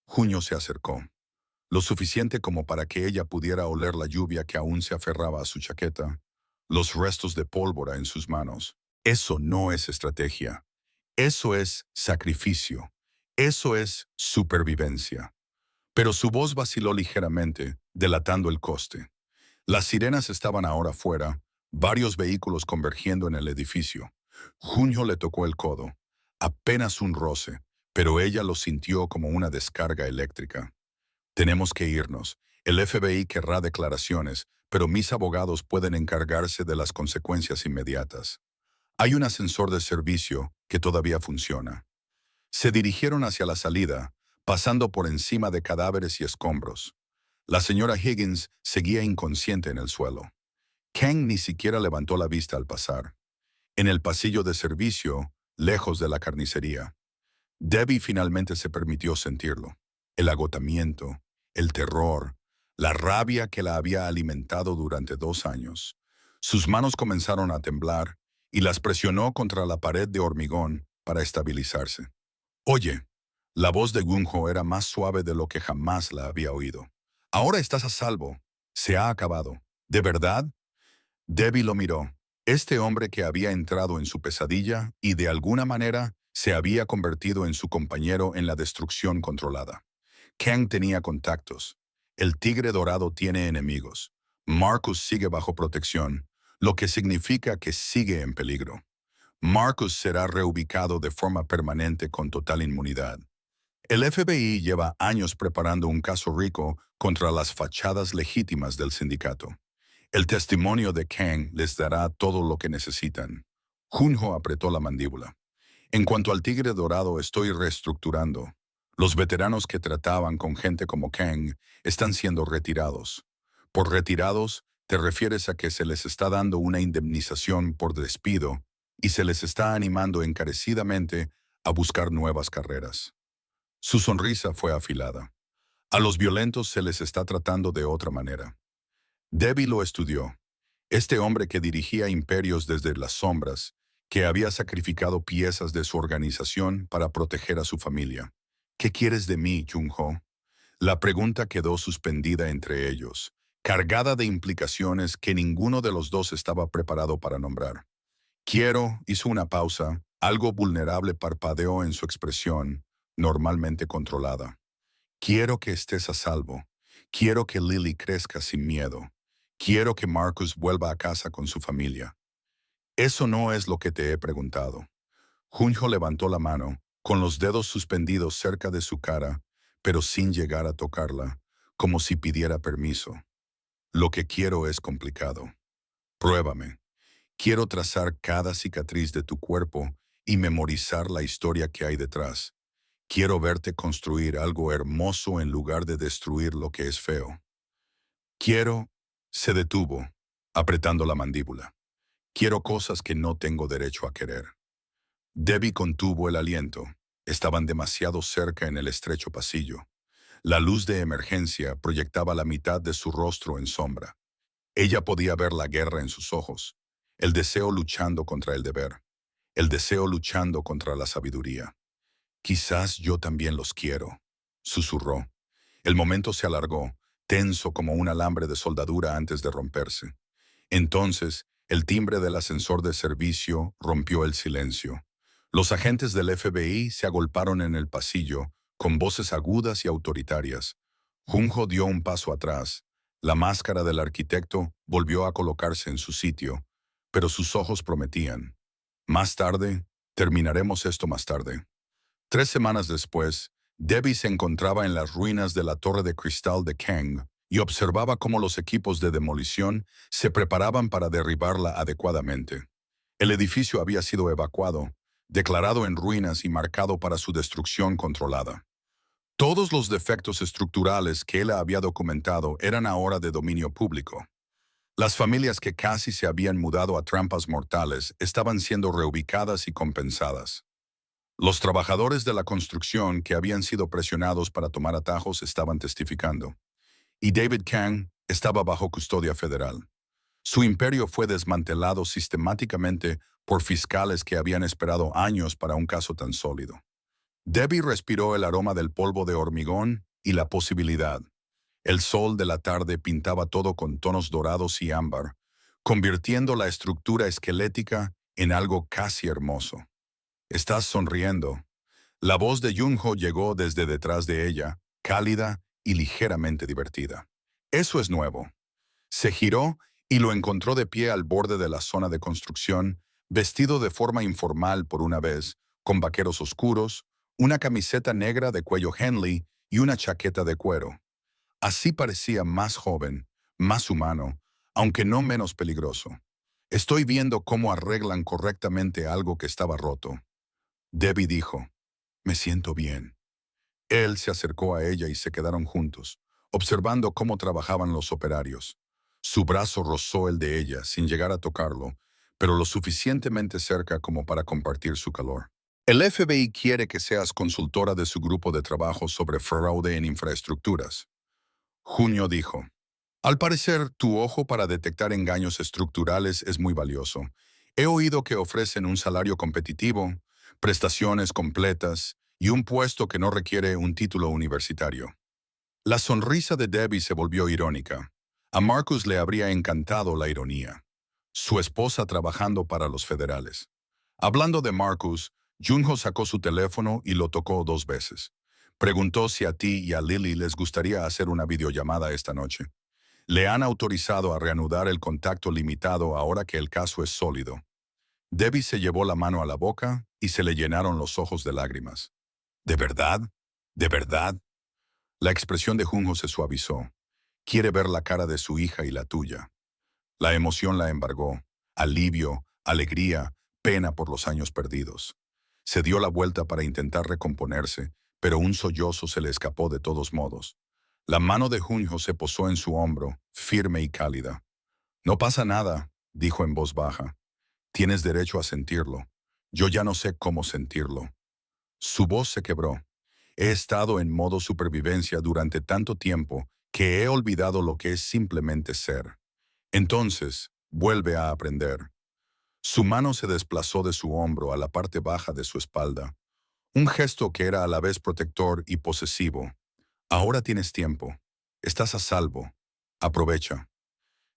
Junio se acercó, lo suficiente como para que ella pudiera oler la lluvia que aún se aferraba a su chaqueta, los restos de pólvora en sus manos. Eso no es estrategia. Eso es sacrificio. Eso es supervivencia. Pero su voz vaciló ligeramente, delatando el coste. Las sirenas estaban ahora fuera, varios vehículos convergiendo en el edificio. Junio le tocó el codo. Apenas un roce, pero ella lo sintió como una descarga eléctrica. Tenemos que irnos. El FBI querrá declaraciones, pero mis abogados pueden encargarse de las consecuencias inmediatas. Hay un ascensor de servicio que todavía funciona. Se dirigieron hacia la salida, pasando por encima de cadáveres y escombros. La señora Higgins seguía inconsciente en el suelo. Kang ni siquiera levantó la vista al pasar. En el pasillo de servicio, lejos de la carnicería, Debbie finalmente se permitió sentirlo. El agotamiento, el terror, la rabia que la había alimentado durante 2 años. Sus manos comenzaron a temblar y las presionó contra la pared de hormigón para estabilizarse. Oye, la voz de Gunho era más suave de lo que jamás la había oído. Ahora estás a salvo. Se ha acabado. ¿De verdad? Debbie lo miró. Este hombre que había entrado en su pesadilla y de alguna manera se había convertido en su compañero en la destrucción controlada. Kang tenía contactos. El tigre dorado tiene enemigos. Marcus sigue bajo protección, lo que significa que sigue en peligro. Marcus será reubicado de forma permanente con total inmunidad. El FBI lleva años preparando un caso rico contra las fachadas legítimas del sindicato. El testimonio de Kang les dará todo lo que necesitan. Junho apretó la mandíbula. En cuanto al Tigre Dorado, estoy reestructurando. Los veteranos que trataban con gente como Kang están siendo retirados. Por retirados, te refieres a que se les está dando una indemnización por despido y se les está animando encarecidamente a buscar nuevas carreras. Su sonrisa fue afilada. A los violentos se les está tratando de otra manera. Debbie lo estudió. Este hombre que dirigía imperios desde las sombras, que había sacrificado piezas de su organización para proteger a su familia. ¿Qué quieres de mí, Jung-ho? La pregunta quedó suspendida entre ellos, cargada de implicaciones que ninguno de los dos estaba preparado para nombrar. Quiero, hizo una pausa, algo vulnerable parpadeó en su expresión, normalmente controlada. Quiero que estés a salvo. Quiero que Lily crezca sin miedo. Quiero que Marcus vuelva a casa con su familia. Eso no es lo que te he preguntado. Junjo levantó la mano, con los dedos suspendidos cerca de su cara, pero sin llegar a tocarla, como si pidiera permiso. Lo que quiero es complicado. Pruébame. Quiero trazar cada cicatriz de tu cuerpo y memorizar la historia que hay detrás. Quiero verte construir algo hermoso en lugar de destruir lo que es feo. Quiero... Se detuvo, apretando la mandíbula. Quiero cosas que no tengo derecho a querer. Debbie contuvo el aliento. Estaban demasiado cerca en el estrecho pasillo. La luz de emergencia proyectaba la mitad de su rostro en sombra. Ella podía ver la guerra en sus ojos, el deseo luchando contra el deber, el deseo luchando contra la sabiduría. Quizás yo también los quiero, susurró. El momento se alargó, tenso como un alambre de soldadura antes de romperse. Entonces, el timbre del ascensor de servicio rompió el silencio. Los agentes del FBI se agolparon en el pasillo, con voces agudas y autoritarias. Junjo dio un paso atrás. La máscara del arquitecto volvió a colocarse en su sitio, pero sus ojos prometían. Más tarde, terminaremos esto más tarde. 3 semanas después, Debbie se encontraba en las ruinas de la Torre de Cristal de Kang y observaba cómo los equipos de demolición se preparaban para derribarla adecuadamente. El edificio había sido evacuado, declarado en ruinas y marcado para su destrucción controlada. Todos los defectos estructurales que él había documentado eran ahora de dominio público. Las familias que casi se habían mudado a trampas mortales estaban siendo reubicadas y compensadas. Los trabajadores de la construcción que habían sido presionados para tomar atajos estaban testificando. Y David Kang estaba bajo custodia federal. Su imperio fue desmantelado sistemáticamente por fiscales que habían esperado años para un caso tan sólido. Debbie respiró el aroma del polvo de hormigón y la posibilidad. El sol de la tarde pintaba todo con tonos dorados y ámbar, convirtiendo la estructura esquelética en algo casi hermoso. Estás sonriendo. La voz de Junho llegó desde detrás de ella, cálida y ligeramente divertida. Eso es nuevo. Se giró y lo encontró de pie al borde de la zona de construcción, vestido de forma informal por una vez, con vaqueros oscuros, una camiseta negra de cuello Henley y una chaqueta de cuero. Así parecía más joven, más humano, aunque no menos peligroso. Estoy viendo cómo arreglan correctamente algo que estaba roto. Debbie dijo, me siento bien. Él se acercó a ella y se quedaron juntos, observando cómo trabajaban los operarios. Su brazo rozó el de ella sin llegar a tocarlo, pero lo suficientemente cerca como para compartir su calor. El FBI quiere que seas consultora de su grupo de trabajo sobre fraude en infraestructuras. Junio dijo, al parecer, tu ojo para detectar engaños estructurales es muy valioso. He oído que ofrecen un salario competitivo, prestaciones completas y un puesto que no requiere un título universitario. La sonrisa de Debbie se volvió irónica. A Marcus le habría encantado la ironía. Su esposa trabajando para los federales. Hablando de Marcus, Junho sacó su teléfono y lo tocó 2 veces. Preguntó si a ti y a Lily les gustaría hacer una videollamada esta noche. Le han autorizado a reanudar el contacto limitado ahora que el caso es sólido. Debbie se llevó la mano a la boca y se le llenaron los ojos de lágrimas. ¿De verdad? ¿De verdad? La expresión de Junjo se suavizó. Quiere ver la cara de su hija y la tuya. La emoción la embargó. Alivio, alegría, pena por los años perdidos. Se dio la vuelta para intentar recomponerse, pero un sollozo se le escapó de todos modos. La mano de Junjo se posó en su hombro, firme y cálida. No pasa nada, dijo en voz baja. Tienes derecho a sentirlo. Yo ya no sé cómo sentirlo. Su voz se quebró. He estado en modo supervivencia durante tanto tiempo que he olvidado lo que es simplemente ser. Entonces, vuelve a aprender. Su mano se desplazó de su hombro a la parte baja de su espalda, un gesto que era a la vez protector y posesivo. Ahora tienes tiempo. Estás a salvo. Aprovecha.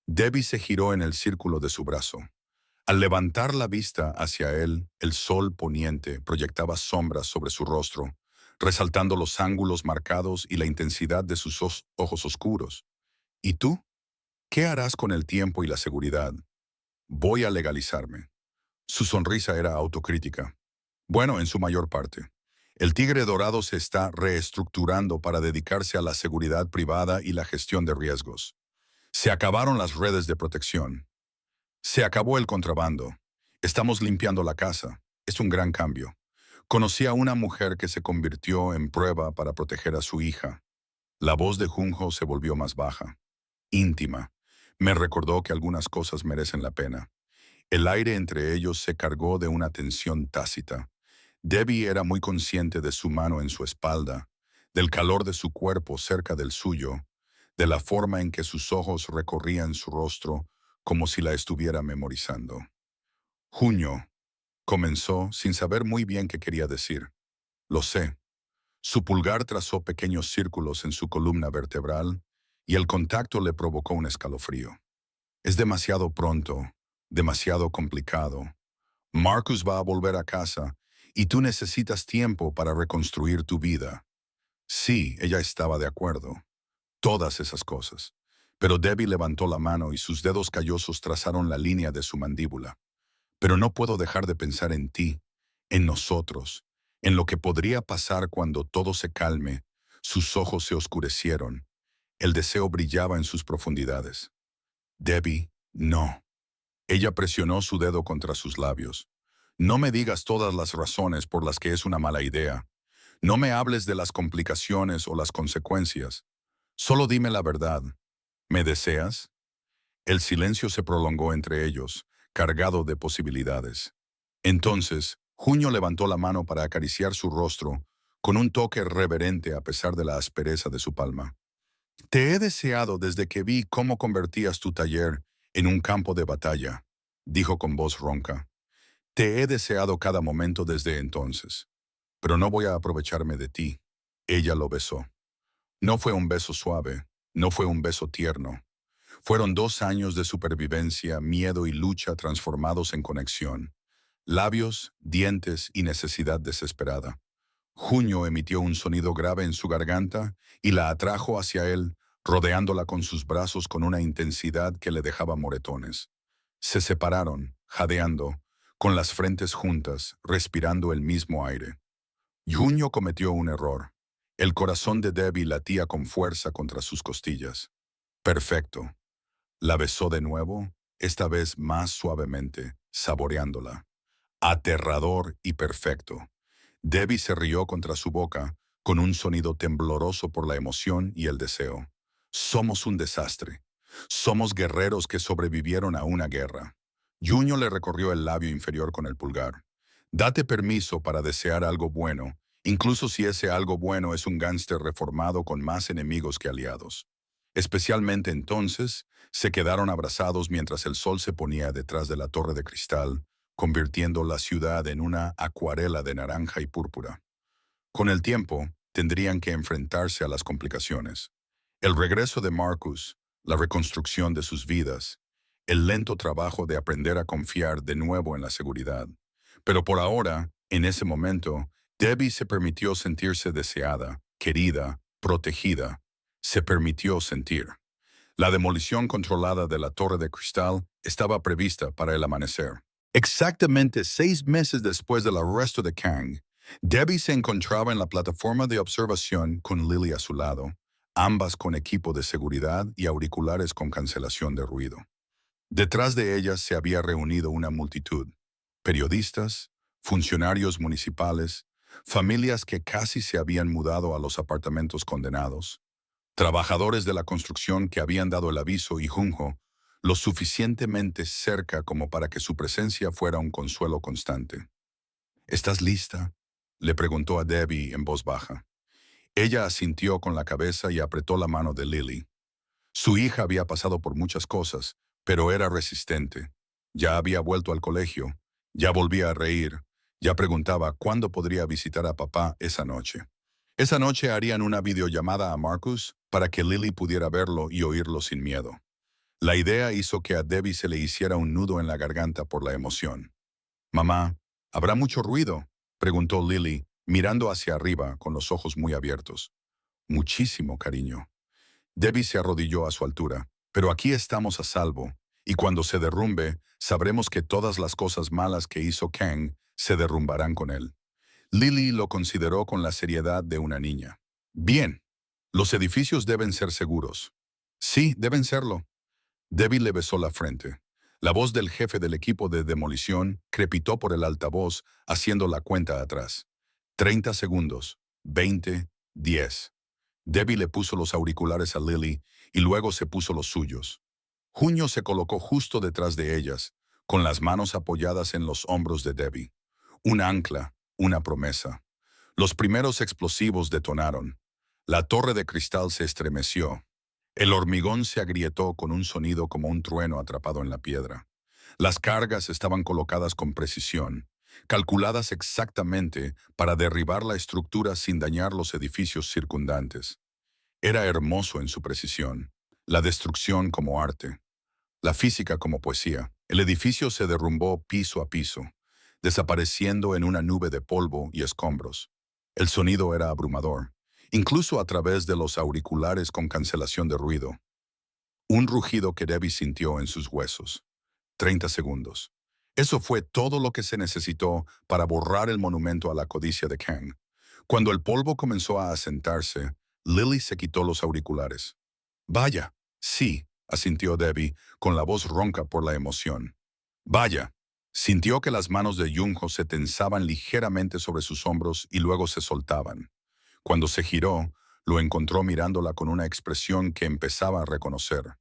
Debbie se giró en el círculo de su brazo. Al levantar la vista hacia él, el sol poniente proyectaba sombras sobre su rostro, resaltando los ángulos marcados y la intensidad de sus ojos oscuros. ¿Y tú? ¿Qué harás con el tiempo y la seguridad? Voy a legalizarme. Su sonrisa era autocrítica. Bueno, en su mayor parte. El Tigre Dorado se está reestructurando para dedicarse a la seguridad privada y la gestión de riesgos. Se acabaron las redes de protección. Se acabó el contrabando. Estamos limpiando la casa. Es un gran cambio. Conocí a una mujer que se convirtió en prueba para proteger a su hija. La voz de Junjo se volvió más baja, íntima. Me recordó que algunas cosas merecen la pena. El aire entre ellos se cargó de una tensión tácita. Debbie era muy consciente de su mano en su espalda, del calor de su cuerpo cerca del suyo, de la forma en que sus ojos recorrían su rostro como si la estuviera memorizando. Junio, comenzó sin saber muy bien qué quería decir. Lo sé. Su pulgar trazó pequeños círculos en su columna vertebral y el contacto le provocó un escalofrío. Es demasiado pronto, demasiado complicado. Marcus va a volver a casa y tú necesitas tiempo para reconstruir tu vida. Sí, ella estaba de acuerdo. Todas esas cosas. Pero Debbie levantó la mano y sus dedos callosos trazaron la línea de su mandíbula. Pero no puedo dejar de pensar en ti, en nosotros, en lo que podría pasar cuando todo se calme. Sus ojos se oscurecieron. El deseo brillaba en sus profundidades. Debbie, no. Ella presionó su dedo contra sus labios. No me digas todas las razones por las que es una mala idea. No me hables de las complicaciones o las consecuencias. Solo dime la verdad. ¿Me deseas? El silencio se prolongó entre ellos, cargado de posibilidades. Entonces, Junio levantó la mano para acariciar su rostro, con un toque reverente a pesar de la aspereza de su palma. Te he deseado desde que vi cómo convertías tu taller en un campo de batalla, dijo con voz ronca. Te he deseado cada momento desde entonces, pero no voy a aprovecharme de ti. Ella lo besó. No fue un beso suave, no fue un beso tierno. Fueron 2 años de supervivencia, miedo y lucha transformados en conexión. Labios, dientes y necesidad desesperada. Junio emitió un sonido grave en su garganta y la atrajo hacia él, rodeándola con sus brazos con una intensidad que le dejaba moretones. Se separaron, jadeando, con las frentes juntas, respirando el mismo aire. Junio cometió un error. El corazón de Debbie latía con fuerza contra sus costillas. Perfecto. La besó de nuevo, esta vez más suavemente, saboreándola. Aterrador y perfecto. Debbie se rió contra su boca, con un sonido tembloroso por la emoción y el deseo. Somos un desastre. Somos guerreros que sobrevivieron a una guerra. Junio le recorrió el labio inferior con el pulgar. Date permiso para desear algo bueno, incluso si ese algo bueno es un gánster reformado con más enemigos que aliados. Especialmente entonces, se quedaron abrazados mientras el sol se ponía detrás de la torre de cristal, convirtiendo la ciudad en una acuarela de naranja y púrpura. Con el tiempo, tendrían que enfrentarse a las complicaciones. El regreso de Marcus, la reconstrucción de sus vidas, el lento trabajo de aprender a confiar de nuevo en la seguridad. Pero por ahora, en ese momento, Debbie se permitió sentirse deseada, querida, protegida. Se permitió sentir. La demolición controlada de la torre de cristal estaba prevista para el amanecer. Exactamente 6 meses después del arresto de Kang, Debbie se encontraba en la plataforma de observación con Lily a su lado, ambas con equipo de seguridad y auriculares con cancelación de ruido. Detrás de ellas se había reunido una multitud: periodistas, funcionarios municipales, familias que casi se habían mudado a los apartamentos condenados, trabajadores de la construcción que habían dado el aviso y Junjo lo suficientemente cerca como para que su presencia fuera un consuelo constante. ¿Estás lista?, le preguntó a Debbie en voz baja. Ella asintió con la cabeza y apretó la mano de Lily. Su hija había pasado por muchas cosas, pero era resistente. Ya había vuelto al colegio, ya volvía a reír, ya preguntaba cuándo podría visitar a papá esa noche. Esa noche harían una videollamada a Marcus para que Lily pudiera verlo y oírlo sin miedo. La idea hizo que a Debbie se le hiciera un nudo en la garganta por la emoción. «Mamá, ¿habrá mucho ruido?», preguntó Lily, mirando hacia arriba con los ojos muy abiertos. «Muchísimo, cariño». Debbie se arrodilló a su altura. «Pero aquí estamos a salvo, y cuando se derrumbe, sabremos que todas las cosas malas que hizo Kang se derrumbarán con él». Lily lo consideró con la seriedad de una niña. «Bien, los edificios deben ser seguros». «Sí, deben serlo». Debbie le besó la frente. La voz del jefe del equipo de demolición crepitó por el altavoz, haciendo la cuenta atrás. 30 segundos. 20. 10. Debbie le puso los auriculares a Lily y luego se puso los suyos. Junio se colocó justo detrás de ellas, con las manos apoyadas en los hombros de Debbie. Un ancla, una promesa. Los primeros explosivos detonaron. La torre de cristal se estremeció. El hormigón se agrietó con un sonido como un trueno atrapado en la piedra. Las cargas estaban colocadas con precisión, calculadas exactamente para derribar la estructura sin dañar los edificios circundantes. Era hermoso en su precisión, la destrucción como arte, la física como poesía. El edificio se derrumbó piso a piso, desapareciendo en una nube de polvo y escombros. El sonido era abrumador, incluso a través de los auriculares con cancelación de ruido. Un rugido que Debbie sintió en sus huesos. 30 segundos. Eso fue todo lo que se necesitó para borrar el monumento a la codicia de Kang. Cuando el polvo comenzó a asentarse, Lily se quitó los auriculares. «Vaya, sí», asintió Debbie, con la voz ronca por la emoción. «Vaya». Sintió que las manos de Junho se tensaban ligeramente sobre sus hombros y luego se soltaban. Cuando se giró, lo encontró mirándola con una expresión que empezaba a reconocer.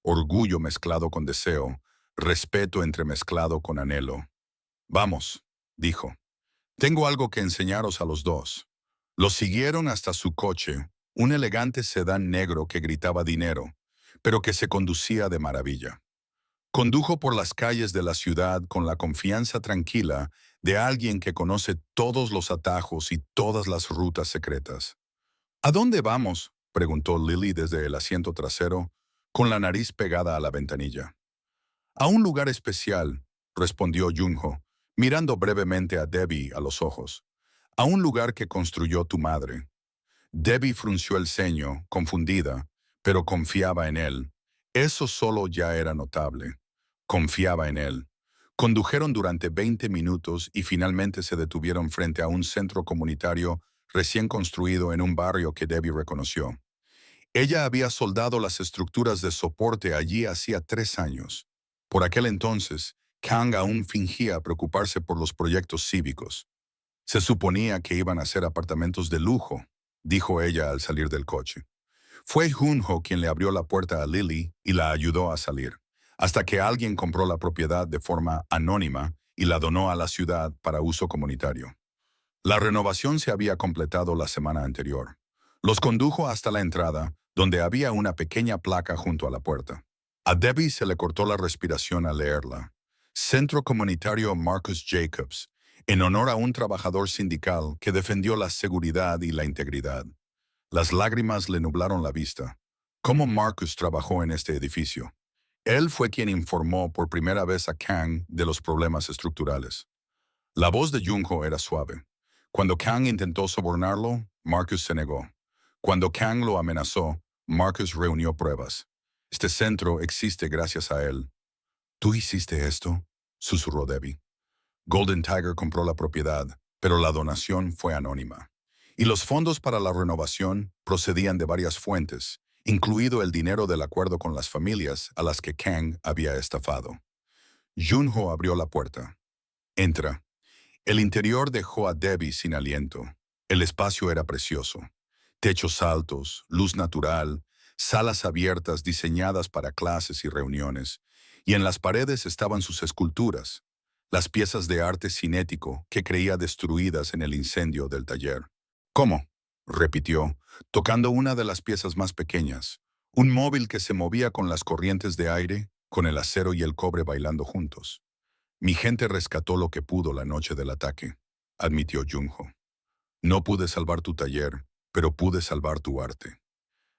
Orgullo mezclado con deseo, respeto entremezclado con anhelo. «Vamos», dijo. «Tengo algo que enseñaros a los dos». Lo siguieron hasta su coche, un elegante sedán negro que gritaba dinero, pero que se conducía de maravilla. Condujo por las calles de la ciudad con la confianza tranquila de alguien que conoce todos los atajos y todas las rutas secretas. «¿A dónde vamos?», preguntó Lily desde el asiento trasero, con la nariz pegada a la ventanilla. «A un lugar especial», respondió Junho, mirando brevemente a Debbie a los ojos. «A un lugar que construyó tu madre». Debbie frunció el ceño, confundida, pero confiaba en él. Eso solo ya era notable. Confiaba en él. Condujeron durante 20 minutos y finalmente se detuvieron frente a un centro comunitario recién construido en un barrio que Debbie reconoció. Ella había soldado las estructuras de soporte allí hacía 3 años. Por aquel entonces, Kang aún fingía preocuparse por los proyectos cívicos. «Se suponía que iban a ser apartamentos de lujo», dijo ella al salir del coche. Fue Junho quien le abrió la puerta a Lily y la ayudó a salir, hasta que alguien compró la propiedad de forma anónima y la donó a la ciudad para uso comunitario. La renovación se había completado la semana anterior. Los condujo hasta la entrada, donde había una pequeña placa junto a la puerta. A Debbie se le cortó la respiración al leerla. Centro Comunitario Marcus Jacobs, en honor a un trabajador sindical que defendió la seguridad y la integridad. Las lágrimas le nublaron la vista. ¿Cómo Marcus trabajó en este edificio? Él fue quien informó por primera vez a Kang de los problemas estructurales. La voz de Junho era suave. Cuando Kang intentó sobornarlo, Marcus se negó. Cuando Kang lo amenazó, Marcus reunió pruebas. Este centro existe gracias a él. «¿Tú hiciste esto?», susurró Debbie. «Golden Tiger compró la propiedad. pero la donación fue anónima. Y los fondos para la renovación procedían de varias fuentes, incluido el dinero del acuerdo con las familias a las que Kang había estafado. Junho abrió la puerta. Entra. El interior dejó a Debbie sin aliento. El espacio era precioso. Techos altos, luz natural, salas abiertas diseñadas para clases y reuniones, y en las paredes estaban sus esculturas, las piezas de arte cinético que creía destruidas en el incendio del taller. ¿Cómo?, repitió, tocando una de las piezas más pequeñas, un móvil que se movía con las corrientes de aire, con el acero y el cobre bailando juntos. Mi gente rescató lo que pudo la noche del ataque, admitió Junho. No pude salvar tu taller, pero pude salvar tu arte.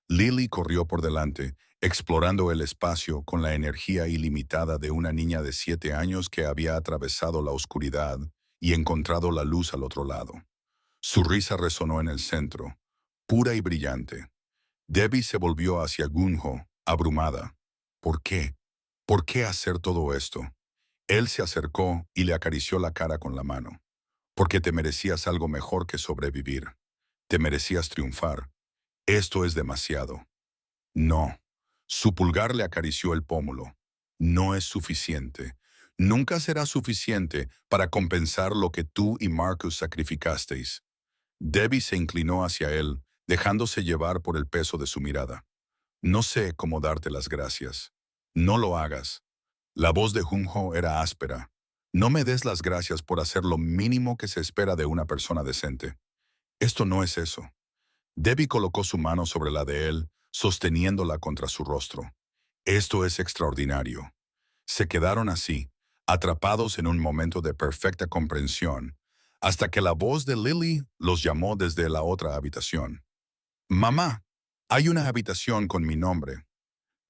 Lily corrió por delante, explorando el espacio con la energía ilimitada de una niña de 7 años que había atravesado la oscuridad y encontrado la luz al otro lado. Su risa resonó en el centro, pura y brillante. Debbie se volvió hacia Junho, abrumada. ¿Por qué? ¿Por qué hacer todo esto? Él se acercó y le acarició la cara con la mano. Porque te merecías algo mejor que sobrevivir. Te merecías triunfar. Esto es demasiado. No. Su pulgar le acarició el pómulo. No es suficiente. Nunca será suficiente para compensar lo que tú y Marcus sacrificasteis. Debbie se inclinó hacia él, dejándose llevar por el peso de su mirada. No sé cómo darte las gracias. No lo hagas. La voz de Junho era áspera. No me des las gracias por hacer lo mínimo que se espera de una persona decente. Esto no es eso. Debbie colocó su mano sobre la de él, sosteniéndola contra su rostro. Esto es extraordinario. Se quedaron así, atrapados en un momento de perfecta comprensión, hasta que la voz de Lily los llamó desde la otra habitación. «Mamá, hay una habitación con mi nombre».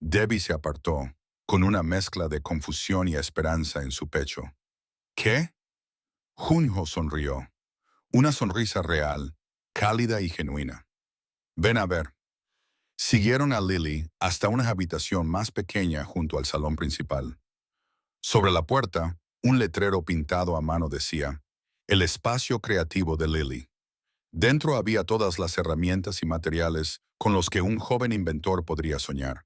Debbie se apartó, con una mezcla de confusión y esperanza en su pecho. «¿Qué?». Junho sonrió. Una sonrisa real, cálida y genuina. «Ven a ver». Siguieron a Lily hasta una habitación más pequeña junto al salón principal. Sobre la puerta, un letrero pintado a mano decía, «El espacio creativo de Lily». Dentro había todas las herramientas y materiales con los que un joven inventor podría soñar.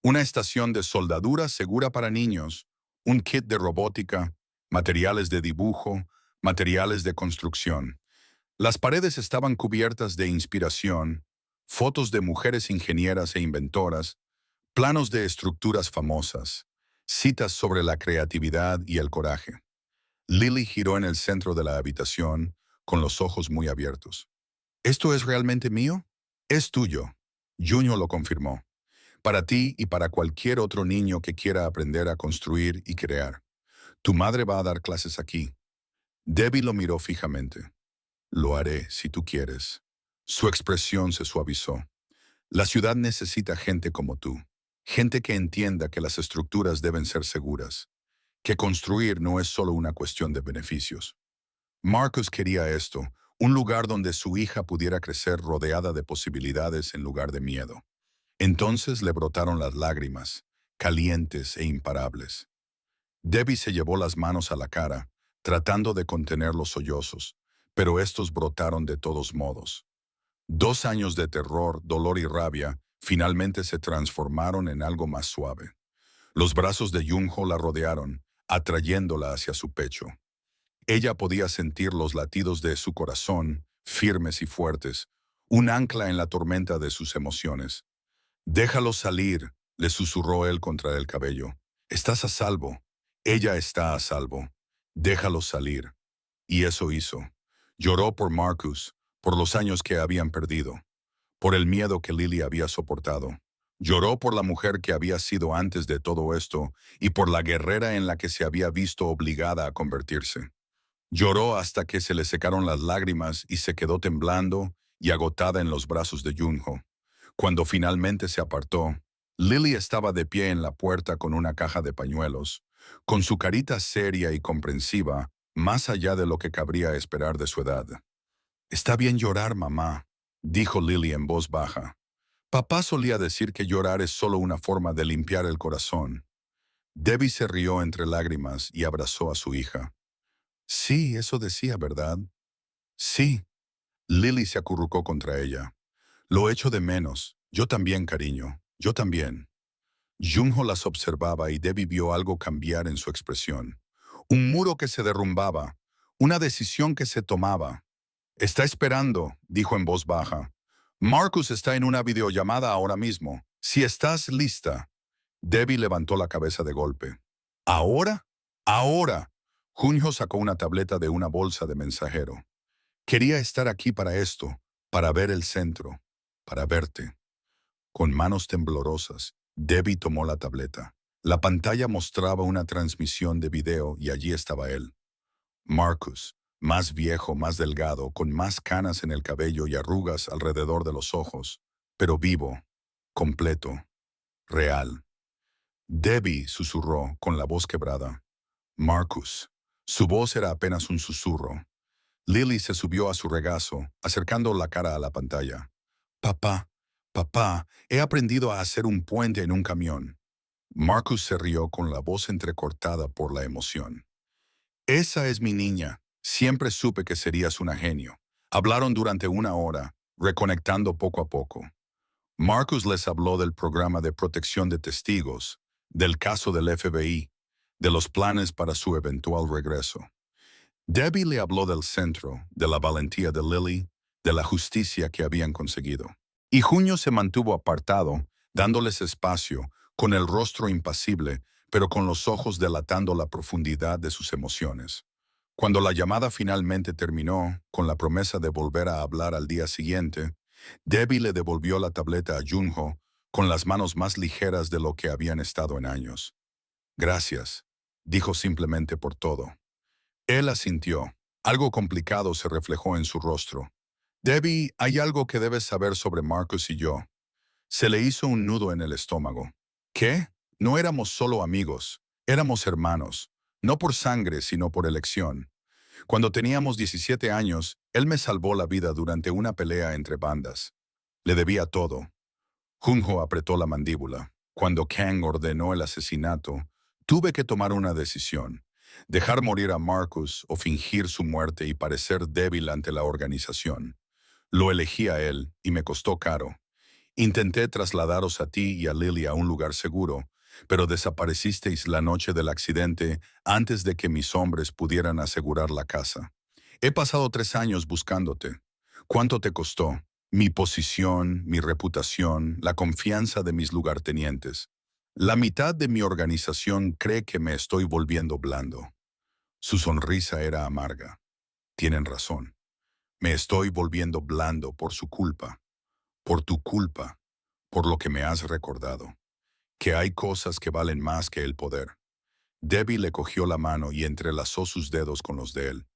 Una estación de soldadura segura para niños, un kit de robótica, materiales de dibujo, materiales de construcción. Las paredes estaban cubiertas de inspiración, fotos de mujeres ingenieras e inventoras, planos de estructuras famosas, citas sobre la creatividad y el coraje. Lily giró en el centro de la habitación, con los ojos muy abiertos. ¿Esto es realmente mío? Es tuyo. Junho lo confirmó. Para ti y para cualquier otro niño que quiera aprender a construir y crear. Tu madre va a dar clases aquí. Debbie lo miró fijamente. Lo haré, si tú quieres. Su expresión se suavizó. La ciudad necesita gente como tú. Gente que entienda que las estructuras deben ser seguras. Que construir no es solo una cuestión de beneficios. Marcus quería esto, un lugar donde su hija pudiera crecer rodeada de posibilidades en lugar de miedo. Entonces le brotaron las lágrimas, calientes e imparables. Debbie se llevó las manos a la cara, tratando de contener los sollozos, pero estos brotaron de todos modos. 2 años de terror, dolor y rabia finalmente se transformaron en algo más suave. Los brazos de Junho la rodearon, atrayéndola hacia su pecho. Ella podía sentir los latidos de su corazón, firmes y fuertes, un ancla en la tormenta de sus emociones. «Déjalo salir», le susurró él contra el cabello. «Estás a salvo. Ella está a salvo. Déjalo salir». Y eso hizo. Lloró por Marcus, por los años que habían perdido, por el miedo que Lily había soportado. Lloró por la mujer que había sido antes de todo esto y por la guerrera en la que se había visto obligada a convertirse. Lloró hasta que se le secaron las lágrimas y se quedó temblando y agotada en los brazos de Junho. Cuando finalmente se apartó, Lily estaba de pie en la puerta con una caja de pañuelos, con su carita seria y comprensiva, más allá de lo que cabría esperar de su edad. «Está bien llorar, mamá», dijo Lily en voz baja. «Papá solía decir que llorar es solo una forma de limpiar el corazón». Debbie se rió entre lágrimas y abrazó a su hija. «Sí, eso decía, ¿verdad? Sí. Lily se acurrucó contra ella. Lo echo de menos. Yo también, cariño. Yo también. Junho las observaba y Debbie vio algo cambiar en su expresión. Un muro que se derrumbaba. Una decisión que se tomaba. Está esperando, dijo en voz baja. Marcus está en una videollamada ahora mismo. Si estás lista. Debbie levantó la cabeza de golpe. ¿Ahora? Ahora. Junho sacó una tableta de una bolsa de mensajero. Quería estar aquí para esto, para ver el centro, para verte. Con manos temblorosas, Debbie tomó la tableta. La pantalla mostraba una transmisión de video y allí estaba él. Marcus, más viejo, más delgado, con más canas en el cabello y arrugas alrededor de los ojos, pero vivo, completo, real. Debbie susurró con la voz quebrada. Marcus. Su voz era apenas un susurro. Lily se subió a su regazo, acercando la cara a la pantalla. Papá, papá, he aprendido a hacer un puente en un camión. Marcus se rió con la voz entrecortada por la emoción. Esa es mi niña. Siempre supe que serías una genio. Hablaron durante una hora, reconectando poco a poco. Marcus les habló del programa de protección de testigos, del caso del FBI, de los planes para su eventual regreso. Debbie le habló del centro, de la valentía de Lily, de la justicia que habían conseguido. Y Junio se mantuvo apartado, dándoles espacio, con el rostro impasible, pero con los ojos delatando la profundidad de sus emociones. Cuando la llamada finalmente terminó, con la promesa de volver a hablar al día siguiente, Debbie le devolvió la tableta a Junho con las manos más ligeras de lo que habían estado en años. Gracias, dijo simplemente por todo. Él asintió. Algo complicado se reflejó en su rostro. Debbie, hay algo que debes saber sobre Marcus y yo. Se le hizo un nudo en el estómago. ¿Qué? No éramos solo amigos, éramos hermanos, no por sangre, sino por elección. Cuando teníamos 17 años, él me salvó la vida durante una pelea entre bandas. Le debía todo. Junho apretó la mandíbula. Cuando Kang ordenó el asesinato, tuve que tomar una decisión. Dejar morir a Marcus o fingir su muerte y parecer débil ante la organización. Lo elegí a él y me costó caro. Intenté trasladaros a ti y a Lily a un lugar seguro, pero desaparecisteis la noche del accidente antes de que mis hombres pudieran asegurar la casa. He pasado 3 años buscándote. ¿Cuánto te costó? Mi posición, mi reputación, la confianza de mis lugartenientes. La mitad de mi organización cree que me estoy volviendo blando. Su sonrisa era amarga. Tienen razón. Me estoy volviendo blando por su culpa. Por tu culpa. Por lo que me has recordado. Que hay cosas que valen más que el poder. Debbie le cogió la mano y entrelazó sus dedos con los de él.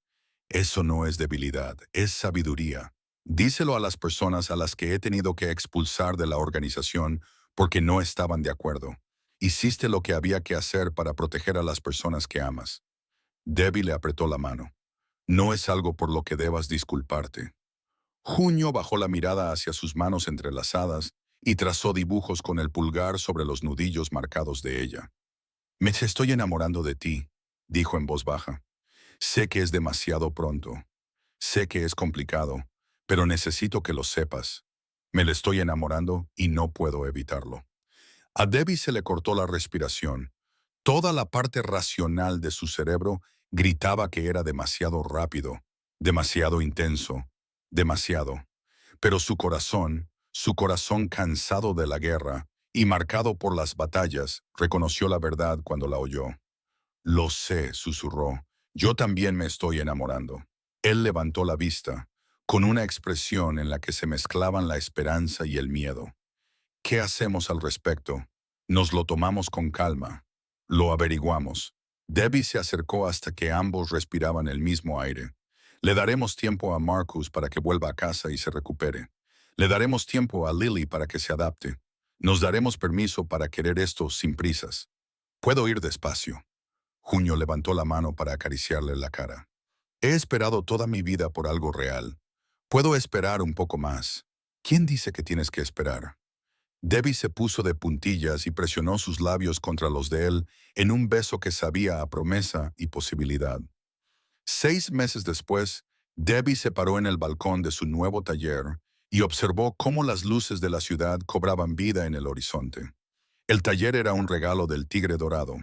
Eso no es debilidad, es sabiduría. Díselo a las personas a las que he tenido que expulsar de la organización porque no estaban de acuerdo. Hiciste lo que había que hacer para proteger a las personas que amas. Debbie le apretó la mano. No es algo por lo que debas disculparte. Junio bajó la mirada hacia sus manos entrelazadas y trazó dibujos con el pulgar sobre los nudillos marcados de ella. Me estoy enamorando de ti, dijo en voz baja. Sé que es demasiado pronto. Sé que es complicado, pero necesito que lo sepas. Me le estoy enamorando y no puedo evitarlo. A Debbie se le cortó la respiración. Toda la parte racional de su cerebro gritaba que era demasiado rápido, demasiado intenso, demasiado. Pero su corazón cansado de la guerra y marcado por las batallas, reconoció la verdad cuando la oyó. Lo sé, susurró. Yo también me estoy enamorando. Él levantó la vista, con una expresión en la que se mezclaban la esperanza y el miedo. ¿Qué hacemos al respecto? Nos lo tomamos con calma. Lo averiguamos. Debbie se acercó hasta que ambos respiraban el mismo aire. Le daremos tiempo a Marcus para que vuelva a casa y se recupere. Le daremos tiempo a Lily para que se adapte. Nos daremos permiso para querer esto sin prisas. Puedo ir despacio. Junio levantó la mano para acariciarle la cara. He esperado toda mi vida por algo real. Puedo esperar un poco más. ¿Quién dice que tienes que esperar? Debbie se puso de puntillas y presionó sus labios contra los de él en un beso que sabía a promesa y posibilidad. 6 meses después, Debbie se paró en el balcón de su nuevo taller y observó cómo las luces de la ciudad cobraban vida en el horizonte. El taller era un regalo del Tigre Dorado,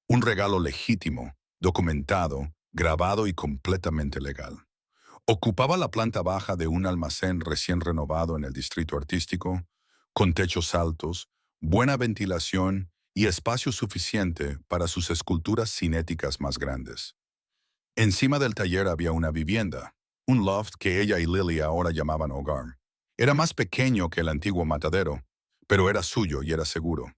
un regalo legítimo, documentado, grabado y completamente legal. Ocupaba la planta baja de un almacén recién renovado en el distrito artístico, con techos altos, buena ventilación y espacio suficiente para sus esculturas cinéticas más grandes. Encima del taller había una vivienda, un loft que ella y Lily ahora llamaban hogar. Era más pequeño que el antiguo matadero, pero era suyo y era seguro.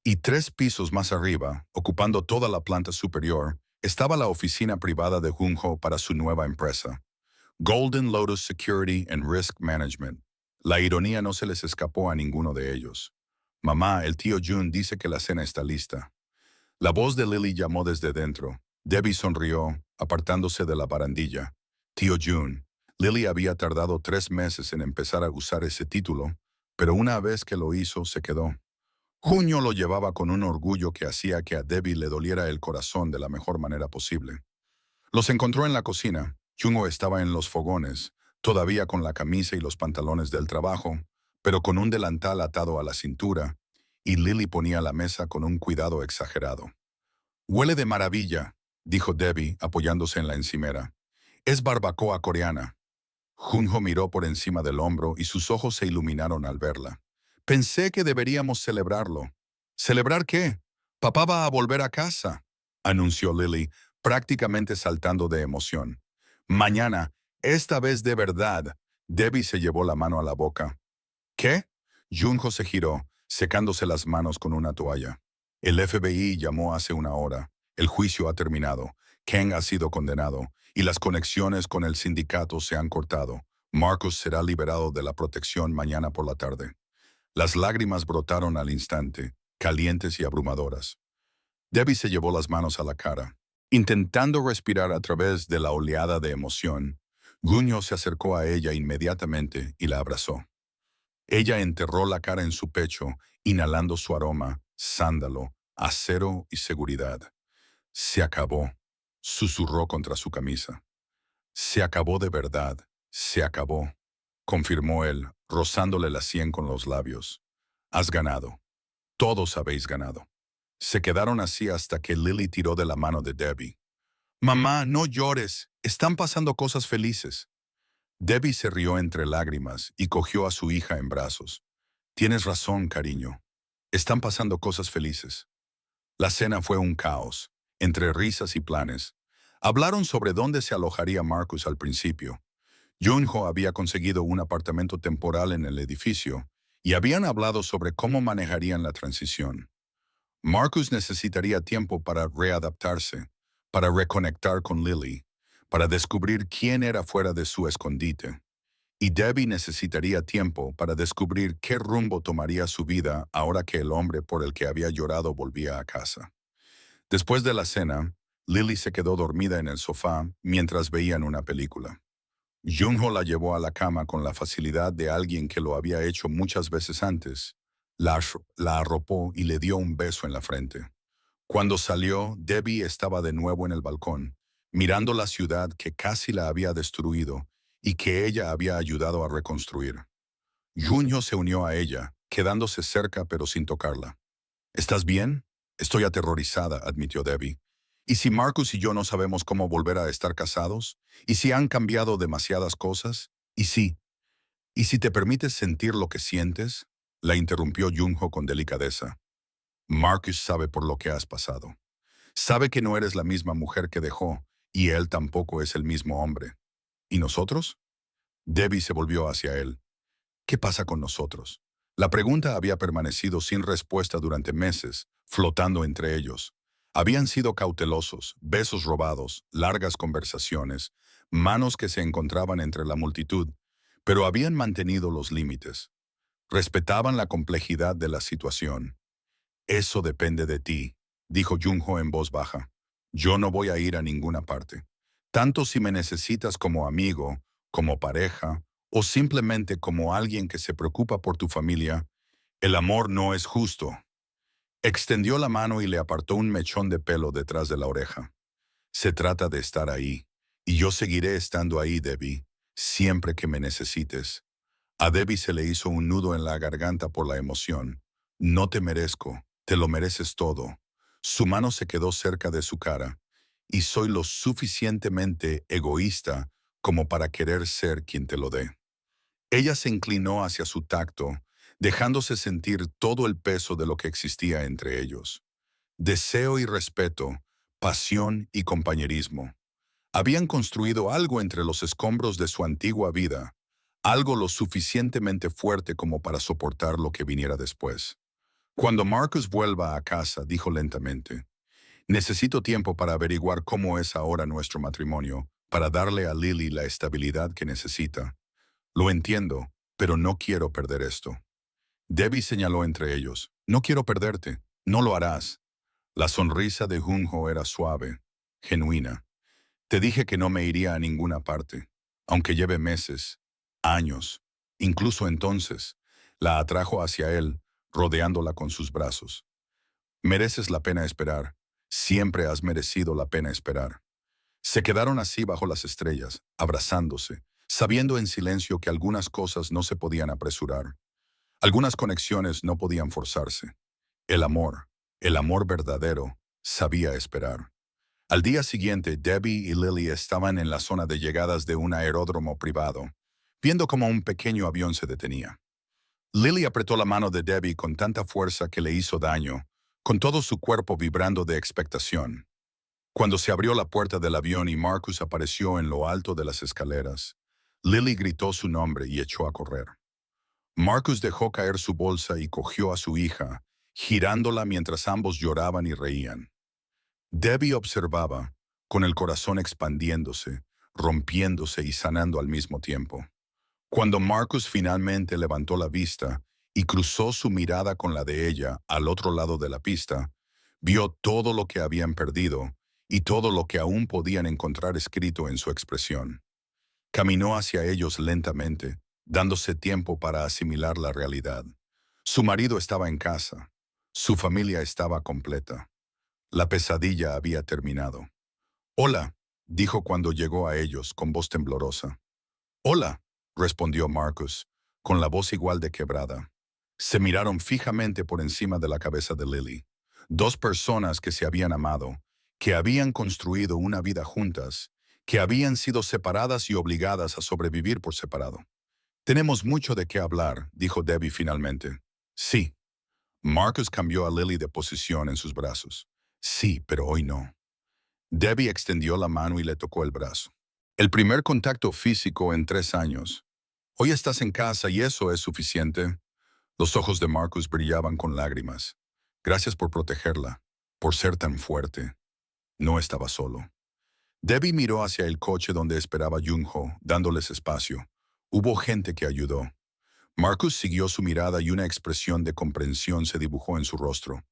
Y 3 pisos más arriba, ocupando toda la planta superior, estaba la oficina privada de Junho para su nueva empresa, Golden Lotus Security and Risk Management. La ironía no se les escapó a ninguno de ellos. Mamá, el tío Jun dice que la cena está lista. La voz de Lily llamó desde dentro. Debbie sonrió, apartándose de la barandilla. Tío Jun. Lily había tardado 3 meses en empezar a usar ese título, pero una vez que lo hizo, se quedó. Junio lo llevaba con un orgullo que hacía que a Debbie le doliera el corazón de la mejor manera posible. Los encontró en la cocina. Junho estaba en los fogones, todavía con la camisa y los pantalones del trabajo, pero con un delantal atado a la cintura, y Lily ponía la mesa con un cuidado exagerado. Huele de maravilla, dijo Debbie, apoyándose en la encimera. Es barbacoa coreana. Junho miró por encima del hombro y sus ojos se iluminaron al verla. Pensé que deberíamos celebrarlo. ¿Celebrar qué? Papá va a volver a casa, anunció Lily, prácticamente saltando de emoción. Mañana, esta vez de verdad. Debbie se llevó la mano a la boca. ¿Qué? Junho se giró, secándose las manos con una toalla. El FBI llamó hace una hora. El juicio ha terminado. Ken ha sido condenado y las conexiones con el sindicato se han cortado. Marcus será liberado de la protección mañana por la tarde. Las lágrimas brotaron al instante, calientes y abrumadoras. Debbie se llevó las manos a la cara. Intentando respirar a través de la oleada de emoción, Junho se acercó a ella inmediatamente y la abrazó. Ella enterró la cara en su pecho, inhalando su aroma, sándalo, acero y seguridad. Se acabó, susurró contra su camisa. Se acabó de verdad, se acabó, confirmó él, rozándole la sien con los labios. Has ganado. Todos habéis ganado. Se quedaron así hasta que Lily tiró de la mano de Debbie. Mamá, no llores. Están pasando cosas felices. Debbie se rió entre lágrimas y cogió a su hija en brazos. Tienes razón, cariño. Están pasando cosas felices. La cena fue un caos, entre risas y planes. Hablaron sobre dónde se alojaría Marcus al principio. Junho había conseguido un apartamento temporal en el edificio y habían hablado sobre cómo manejarían la transición. Marcus necesitaría tiempo para readaptarse, para reconectar con Lily, para descubrir quién era fuera de su escondite. Y Debbie necesitaría tiempo para descubrir qué rumbo tomaría su vida ahora que el hombre por el que había llorado volvía a casa. Después de la cena, Lily se quedó dormida en el sofá mientras veían una película. Junho la llevó a la cama con la facilidad de alguien que lo había hecho muchas veces antes. La arropó y le dio un beso en la frente. Cuando salió, Debbie estaba de nuevo en el balcón, mirando la ciudad que casi la había destruido y que ella había ayudado a reconstruir. Junho se unió a ella, quedándose cerca pero sin tocarla. ¿Estás bien? Estoy aterrorizada, admitió Debbie. ¿Y si Marcus y yo no sabemos cómo volver a estar casados? ¿Y si han cambiado demasiadas cosas? ¿Y si te permites sentir lo que sientes? La interrumpió Junho con delicadeza. Marcus sabe por lo que has pasado. Sabe que no eres la misma mujer que dejó, y él tampoco es el mismo hombre. ¿Y nosotros? Debbie se volvió hacia él. ¿Qué pasa con nosotros? La pregunta había permanecido sin respuesta durante meses, flotando entre ellos. Habían sido cautelosos, besos robados, largas conversaciones, manos que se encontraban entre la multitud, pero habían mantenido los límites. Respetaban la complejidad de la situación. Eso depende de ti, dijo Junho en voz baja. Yo no voy a ir a ninguna parte. Tanto si me necesitas como amigo, como pareja, o simplemente como alguien que se preocupa por tu familia, el amor no es justo. Extendió la mano y le apartó un mechón de pelo detrás de la oreja. Se trata de estar ahí, Y yo seguiré estando ahí, Debbie, siempre que me necesites. A Debbie se le hizo un nudo en la garganta por la emoción. No te merezco, te lo mereces todo. Su mano se quedó cerca de su cara. Y soy lo suficientemente egoísta como para querer ser quien te lo dé. Ella se inclinó hacia su tacto, dejándose sentir todo el peso de lo que existía entre ellos. Deseo y respeto, pasión y compañerismo. Habían construido algo entre los escombros de su antigua vida, algo lo suficientemente fuerte como para soportar lo que viniera después. Cuando Marcus vuelva a casa, dijo lentamente, necesito tiempo para averiguar cómo es ahora nuestro matrimonio, para darle a Lily la estabilidad que necesita. Lo entiendo, pero no quiero perder esto. Debbie señaló entre ellos, no quiero perderte, no lo harás. La sonrisa de Junho era suave, genuina. Te dije que no me iría a ninguna parte, aunque lleve meses, años. Incluso entonces, la atrajo hacia él, rodeándola con sus brazos. Mereces la pena esperar. Siempre has merecido la pena esperar. Se quedaron así bajo las estrellas, abrazándose, sabiendo en silencio que algunas cosas no se podían apresurar. Algunas conexiones no podían forzarse. El amor verdadero, sabía esperar. Al día siguiente, Debbie y Lily estaban en la zona de llegadas de un aeródromo privado, viendo cómo un pequeño avión se detenía. Lily apretó la mano de Debbie con tanta fuerza que le hizo daño, con todo su cuerpo vibrando de expectación. Cuando se abrió la puerta del avión y Marcus apareció en lo alto de las escaleras, Lily gritó su nombre y echó a correr. Marcus dejó caer su bolsa y cogió a su hija, girándola mientras ambos lloraban y reían. Debbie observaba, con el corazón expandiéndose, rompiéndose y sanando al mismo tiempo. Cuando Marcus finalmente levantó la vista y cruzó su mirada con la de ella al otro lado de la pista, vio todo lo que habían perdido y todo lo que aún podían encontrar escrito en su expresión. Caminó hacia ellos lentamente, dándose tiempo para asimilar la realidad. Su marido estaba en casa. Su familia estaba completa. La pesadilla había terminado. «Hola», dijo cuando llegó a ellos con voz temblorosa. «Hola», respondió Marcus, con la voz igual de quebrada. Se miraron fijamente por encima de la cabeza de Lily. Dos personas que se habían amado, que habían construido una vida juntas, que habían sido separadas y obligadas a sobrevivir por separado. «Tenemos mucho de qué hablar», dijo Debbie finalmente. «Sí». Marcus cambió a Lily de posición en sus brazos. «Sí, pero hoy no». Debbie extendió la mano y le tocó el brazo. «El primer contacto físico en 3 años. Hoy estás en casa y eso es suficiente». Los ojos de Marcus brillaban con lágrimas. «Gracias por protegerla, por ser tan fuerte». No estaba solo. Debbie miró hacia el coche donde esperaba Junho, dándoles espacio. Hubo gente que ayudó. Marcus siguió su mirada y una expresión de comprensión se dibujó en su rostro.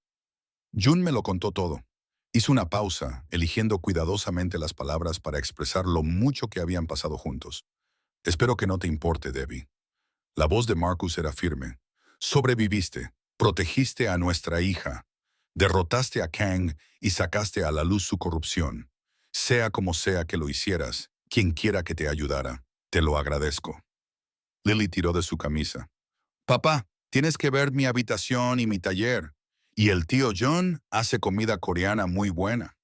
Jun me lo contó todo. Hizo una pausa, eligiendo cuidadosamente las palabras para expresar lo mucho que habían pasado juntos. «Espero que no te importe, Debbie». La voz de Marcus era firme. «Sobreviviste, protegiste a nuestra hija, derrotaste a Kang y sacaste a la luz su corrupción. Sea como sea que lo hicieras, quien quiera que te ayudara, te lo agradezco». Lily tiró de su camisa. «Papá, tienes que ver mi habitación y mi taller. Y el tío John hace comida coreana muy buena».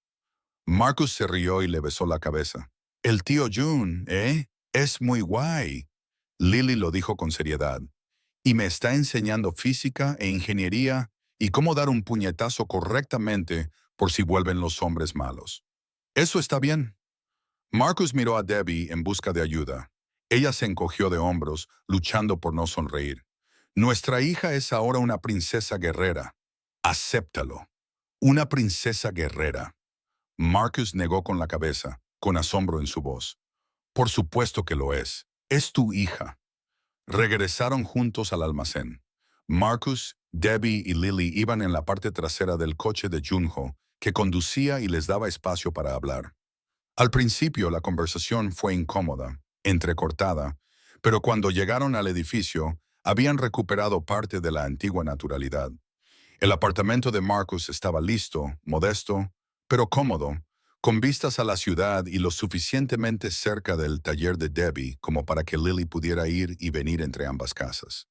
Marcus se rió y le besó la cabeza. «El tío Jun, ¿eh? Es muy guay». Lily lo dijo con seriedad. «Y me está enseñando física e ingeniería y cómo dar un puñetazo correctamente por si vuelven los hombres malos». «Eso está bien». Marcus miró a Debbie en busca de ayuda. Ella se encogió de hombros, luchando por no sonreír. «Nuestra hija es ahora una princesa guerrera. Acéptalo. Una princesa guerrera». Marcus negó con la cabeza, con asombro en su voz. «Por supuesto que lo es. Es tu hija». Regresaron juntos al almacén. Marcus, Debbie y Lily iban en la parte trasera del coche de Junho, que conducía y les daba espacio para hablar. Al principio la conversación fue incómoda, entrecortada, pero cuando llegaron al edificio, habían recuperado parte de la antigua naturalidad. El apartamento de Marcus estaba listo, modesto, pero cómodo, con vistas a la ciudad y lo suficientemente cerca del taller de Debbie como para que Lily pudiera ir y venir entre ambas casas.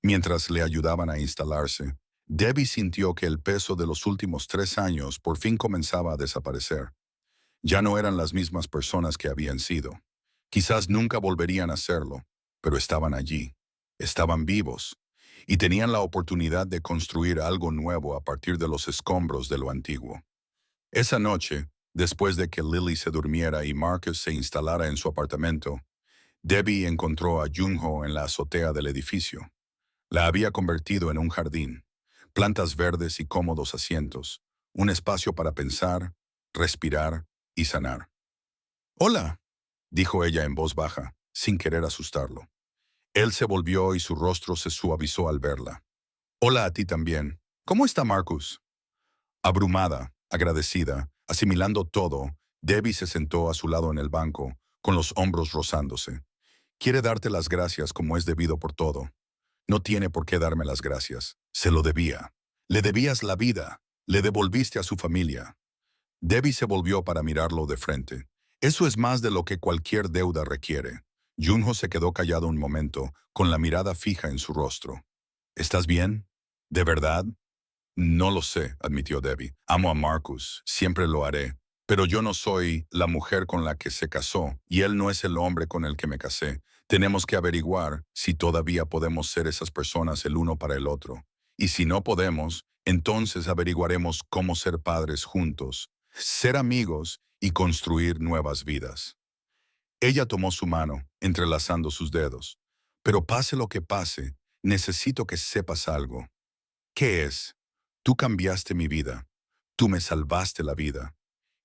Mientras le ayudaban a instalarse, Debbie sintió que el peso de los últimos 3 años por fin comenzaba a desaparecer. Ya no eran las mismas personas que habían sido. Quizás nunca volverían a serlo, pero estaban allí, estaban vivos, y tenían la oportunidad de construir algo nuevo a partir de los escombros de lo antiguo. Esa noche, después de que Lily se durmiera y Marcus se instalara en su apartamento, Debbie encontró a Junho en la azotea del edificio. La había convertido en un jardín, plantas verdes y cómodos asientos, un espacio para pensar, respirar y sanar. «Hola», dijo ella en voz baja, sin querer asustarlo. Él se volvió y su rostro se suavizó al verla. «Hola a ti también. ¿Cómo está Marcus?» Abrumada, agradecida, asimilando todo, Debbie se sentó a su lado en el banco, con los hombros rozándose. «Quiere darte las gracias como es debido por todo. No tiene por qué darme las gracias. Se lo debía. Le debías la vida. Le devolviste a su familia». Debbie se volvió para mirarlo de frente. «Eso es más de lo que cualquier deuda requiere». Junho se quedó callado un momento, con la mirada fija en su rostro. «¿Estás bien? ¿De verdad?» «No lo sé», admitió Debbie. «Amo a Marcus, siempre lo haré. Pero yo no soy la mujer con la que se casó, y él no es el hombre con el que me casé. Tenemos que averiguar si todavía podemos ser esas personas el uno para el otro. Y si no podemos, entonces averiguaremos cómo ser padres juntos, ser amigos y construir nuevas vidas». Ella tomó su mano, entrelazando sus dedos. «Pero pase lo que pase, necesito que sepas algo». «¿Qué es?» «Tú cambiaste mi vida. Tú me salvaste la vida.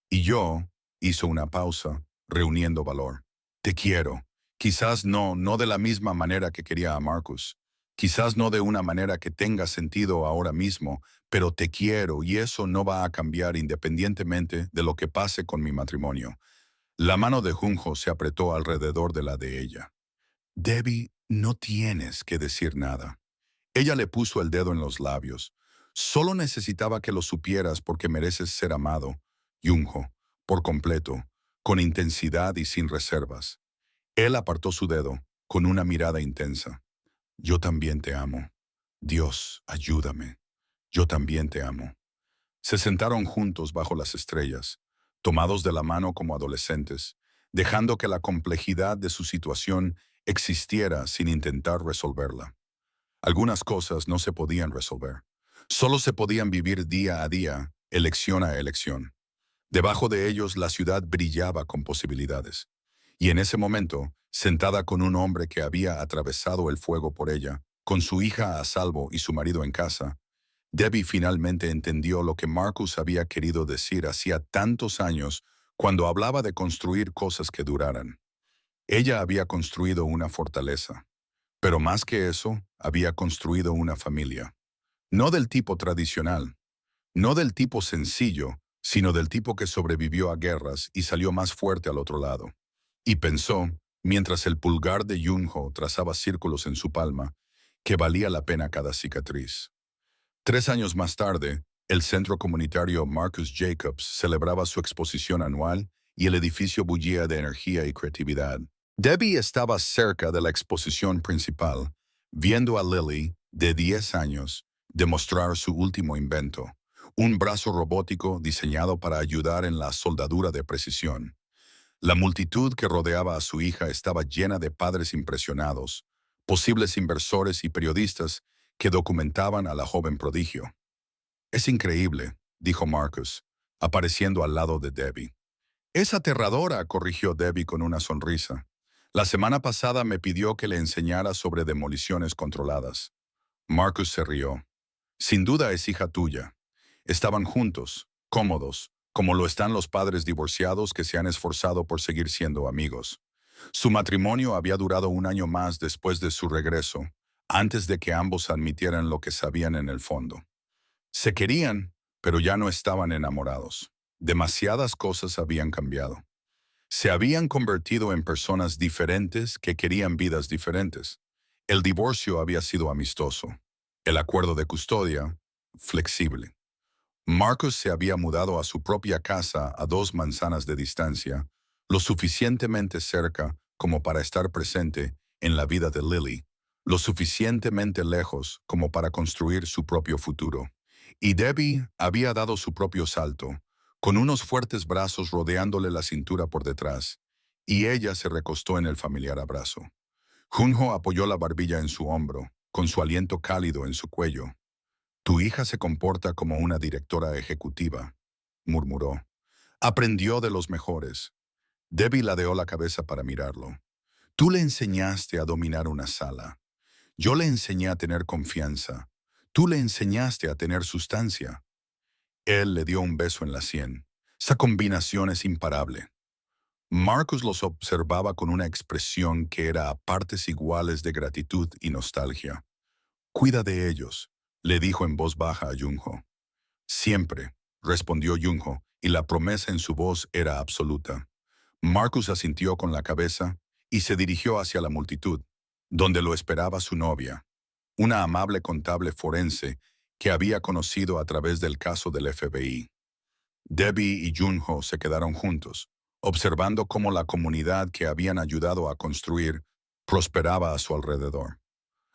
Y yo», hizo una pausa, reuniendo valor, «te quiero. Quizás no de la misma manera que quería a Marcus. Quizás no de una manera que tenga sentido ahora mismo, pero te quiero y eso no va a cambiar independientemente de lo que pase con mi matrimonio». La mano de Junho se apretó alrededor de la de ella. «Debbie, no tienes que decir nada». Ella le puso el dedo en los labios. «Solo necesitaba que lo supieras porque mereces ser amado, Junho, por completo, con intensidad y sin reservas». Él apartó su dedo, con una mirada intensa. «Yo también te amo. Dios, ayúdame. Yo también te amo». Se sentaron juntos bajo las estrellas, tomados de la mano como adolescentes, dejando que la complejidad de su situación existiera sin intentar resolverla. Algunas cosas no se podían resolver. Solo se podían vivir día a día, elección a elección. Debajo de ellos la ciudad brillaba con posibilidades. Y en ese momento, sentada con un hombre que había atravesado el fuego por ella, con su hija a salvo y su marido en casa, Debbie finalmente entendió lo que Marcus había querido decir hacía tantos años cuando hablaba de construir cosas que duraran. Ella había construido una fortaleza, pero más que eso, había construido una familia. No del tipo tradicional, no del tipo sencillo, sino del tipo que sobrevivió a guerras y salió más fuerte al otro lado. Y pensó, mientras el pulgar de Junho trazaba círculos en su palma, que valía la pena cada cicatriz. 3 años más tarde, el centro comunitario Marcus Jacobs celebraba su exposición anual y el edificio bullía de energía y creatividad. Debbie estaba cerca de la exposición principal, viendo a Lily, de 10 años, demostrar su último invento, un brazo robótico diseñado para ayudar en la soldadura de precisión. La multitud que rodeaba a su hija estaba llena de padres impresionados, posibles inversores y periodistas que documentaban a la joven prodigio. «Es increíble», dijo Marcus, apareciendo al lado de Debbie. «Es aterradora», corrigió Debbie con una sonrisa. «La semana pasada me pidió que le enseñara sobre demoliciones controladas». Marcus se rió. «Sin duda es hija tuya». Estaban juntos, cómodos, como lo están los padres divorciados que se han esforzado por seguir siendo amigos. Su matrimonio había durado un año más después de su regreso, antes de que ambos admitieran lo que sabían en el fondo. Se querían, pero ya no estaban enamorados. Demasiadas cosas habían cambiado. Se habían convertido en personas diferentes que querían vidas diferentes. El divorcio había sido amistoso. El acuerdo de custodia, flexible. Marcus se había mudado a su propia casa a 2 manzanas de distancia, lo suficientemente cerca como para estar presente en la vida de Lily, lo suficientemente lejos como para construir su propio futuro. Y Debbie había dado su propio salto, con unos fuertes brazos rodeándole la cintura por detrás, y ella se recostó en el familiar abrazo. Junho apoyó la barbilla en su hombro, con su aliento cálido en su cuello. Tu hija se comporta como una directora ejecutiva, murmuró. Aprendió de los mejores. Debbie ladeó la cabeza para mirarlo. Tú le enseñaste a dominar una sala. Yo le enseñé a tener confianza. Tú le enseñaste a tener sustancia. Él le dio un beso en la sien. Esa combinación es imparable. Marcus los observaba con una expresión que era a partes iguales de gratitud y nostalgia. Cuida de ellos, le dijo en voz baja a Junho. Siempre, respondió Junho, y la promesa en su voz era absoluta. Marcus asintió con la cabeza y se dirigió hacia la multitud, donde lo esperaba su novia, una amable contable forense que había conocido a través del caso del FBI. Debbie y Junho se quedaron juntos, observando cómo la comunidad que habían ayudado a construir prosperaba a su alrededor.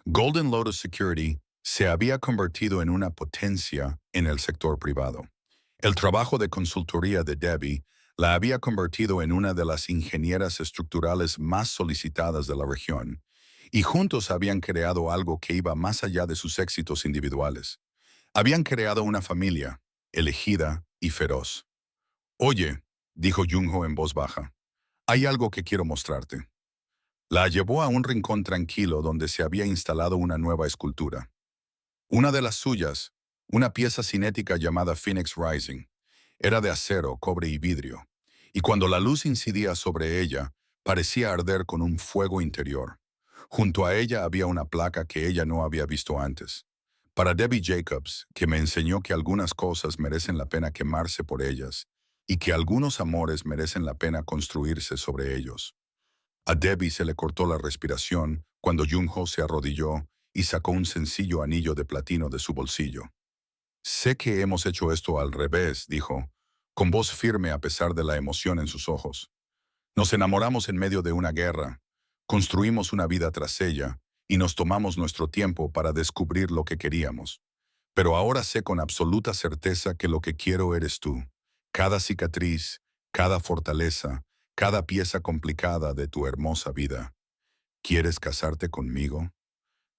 Golden Lotus Security se había convertido en una potencia en el sector privado. El trabajo de consultoría de Debbie la había convertido en una de las ingenieras estructurales más solicitadas de la región, y juntos habían creado algo que iba más allá de sus éxitos individuales. Habían creado una familia, elegida y feroz. Oye, dijo Junho en voz baja, hay algo que quiero mostrarte. La llevó a un rincón tranquilo donde se había instalado una nueva escultura. Una de las suyas, una pieza cinética llamada Phoenix Rising, era de acero, cobre y vidrio, y cuando la luz incidía sobre ella, parecía arder con un fuego interior. Junto a ella había una placa que ella no había visto antes. Para Debbie Jacobs, que me enseñó que algunas cosas merecen la pena quemarse por ellas, y que algunos amores merecen la pena construirse sobre ellos. A Debbie se le cortó la respiración cuando Junho se arrodilló y sacó un sencillo anillo de platino de su bolsillo. Sé que hemos hecho esto al revés, dijo, con voz firme a pesar de la emoción en sus ojos. Nos enamoramos en medio de una guerra, construimos una vida tras ella y nos tomamos nuestro tiempo para descubrir lo que queríamos. Pero ahora sé con absoluta certeza que lo que quiero eres tú. Cada cicatriz, cada fortaleza, cada pieza complicada de tu hermosa vida. ¿Quieres casarte conmigo?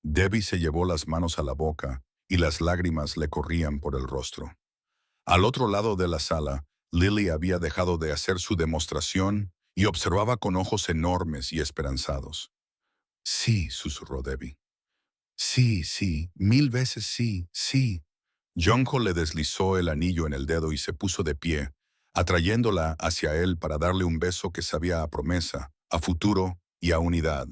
Debbie se llevó las manos a la boca y las lágrimas le corrían por el rostro. Al otro lado de la sala, Lily había dejado de hacer su demostración y observaba con ojos enormes y esperanzados. Sí, susurró Debbie. Sí, sí, 1000 veces sí, sí. Junho le deslizó el anillo en el dedo y se puso de pie, atrayéndola hacia él para darle un beso que sabía a promesa, a futuro y a unidad.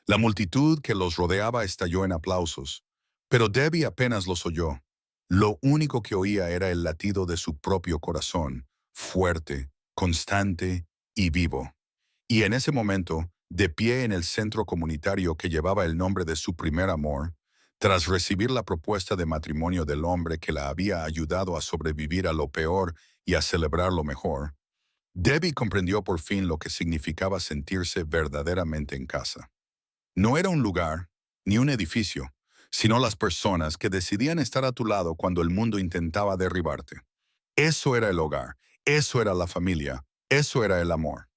La multitud que los rodeaba estalló en aplausos, pero Debbie apenas los oyó. Lo único que oía era el latido de su propio corazón, fuerte, constante y vivo. Y en ese momento, de pie en el centro comunitario que llevaba el nombre de su primer amor, tras recibir la propuesta de matrimonio del hombre que la había ayudado a sobrevivir a lo peor y a celebrar lo mejor, Debbie comprendió por fin lo que significaba sentirse verdaderamente en casa. No era un lugar, ni un edificio, sino las personas que decidían estar a tu lado cuando el mundo intentaba derribarte. Eso era el hogar, eso era la familia, eso era el amor.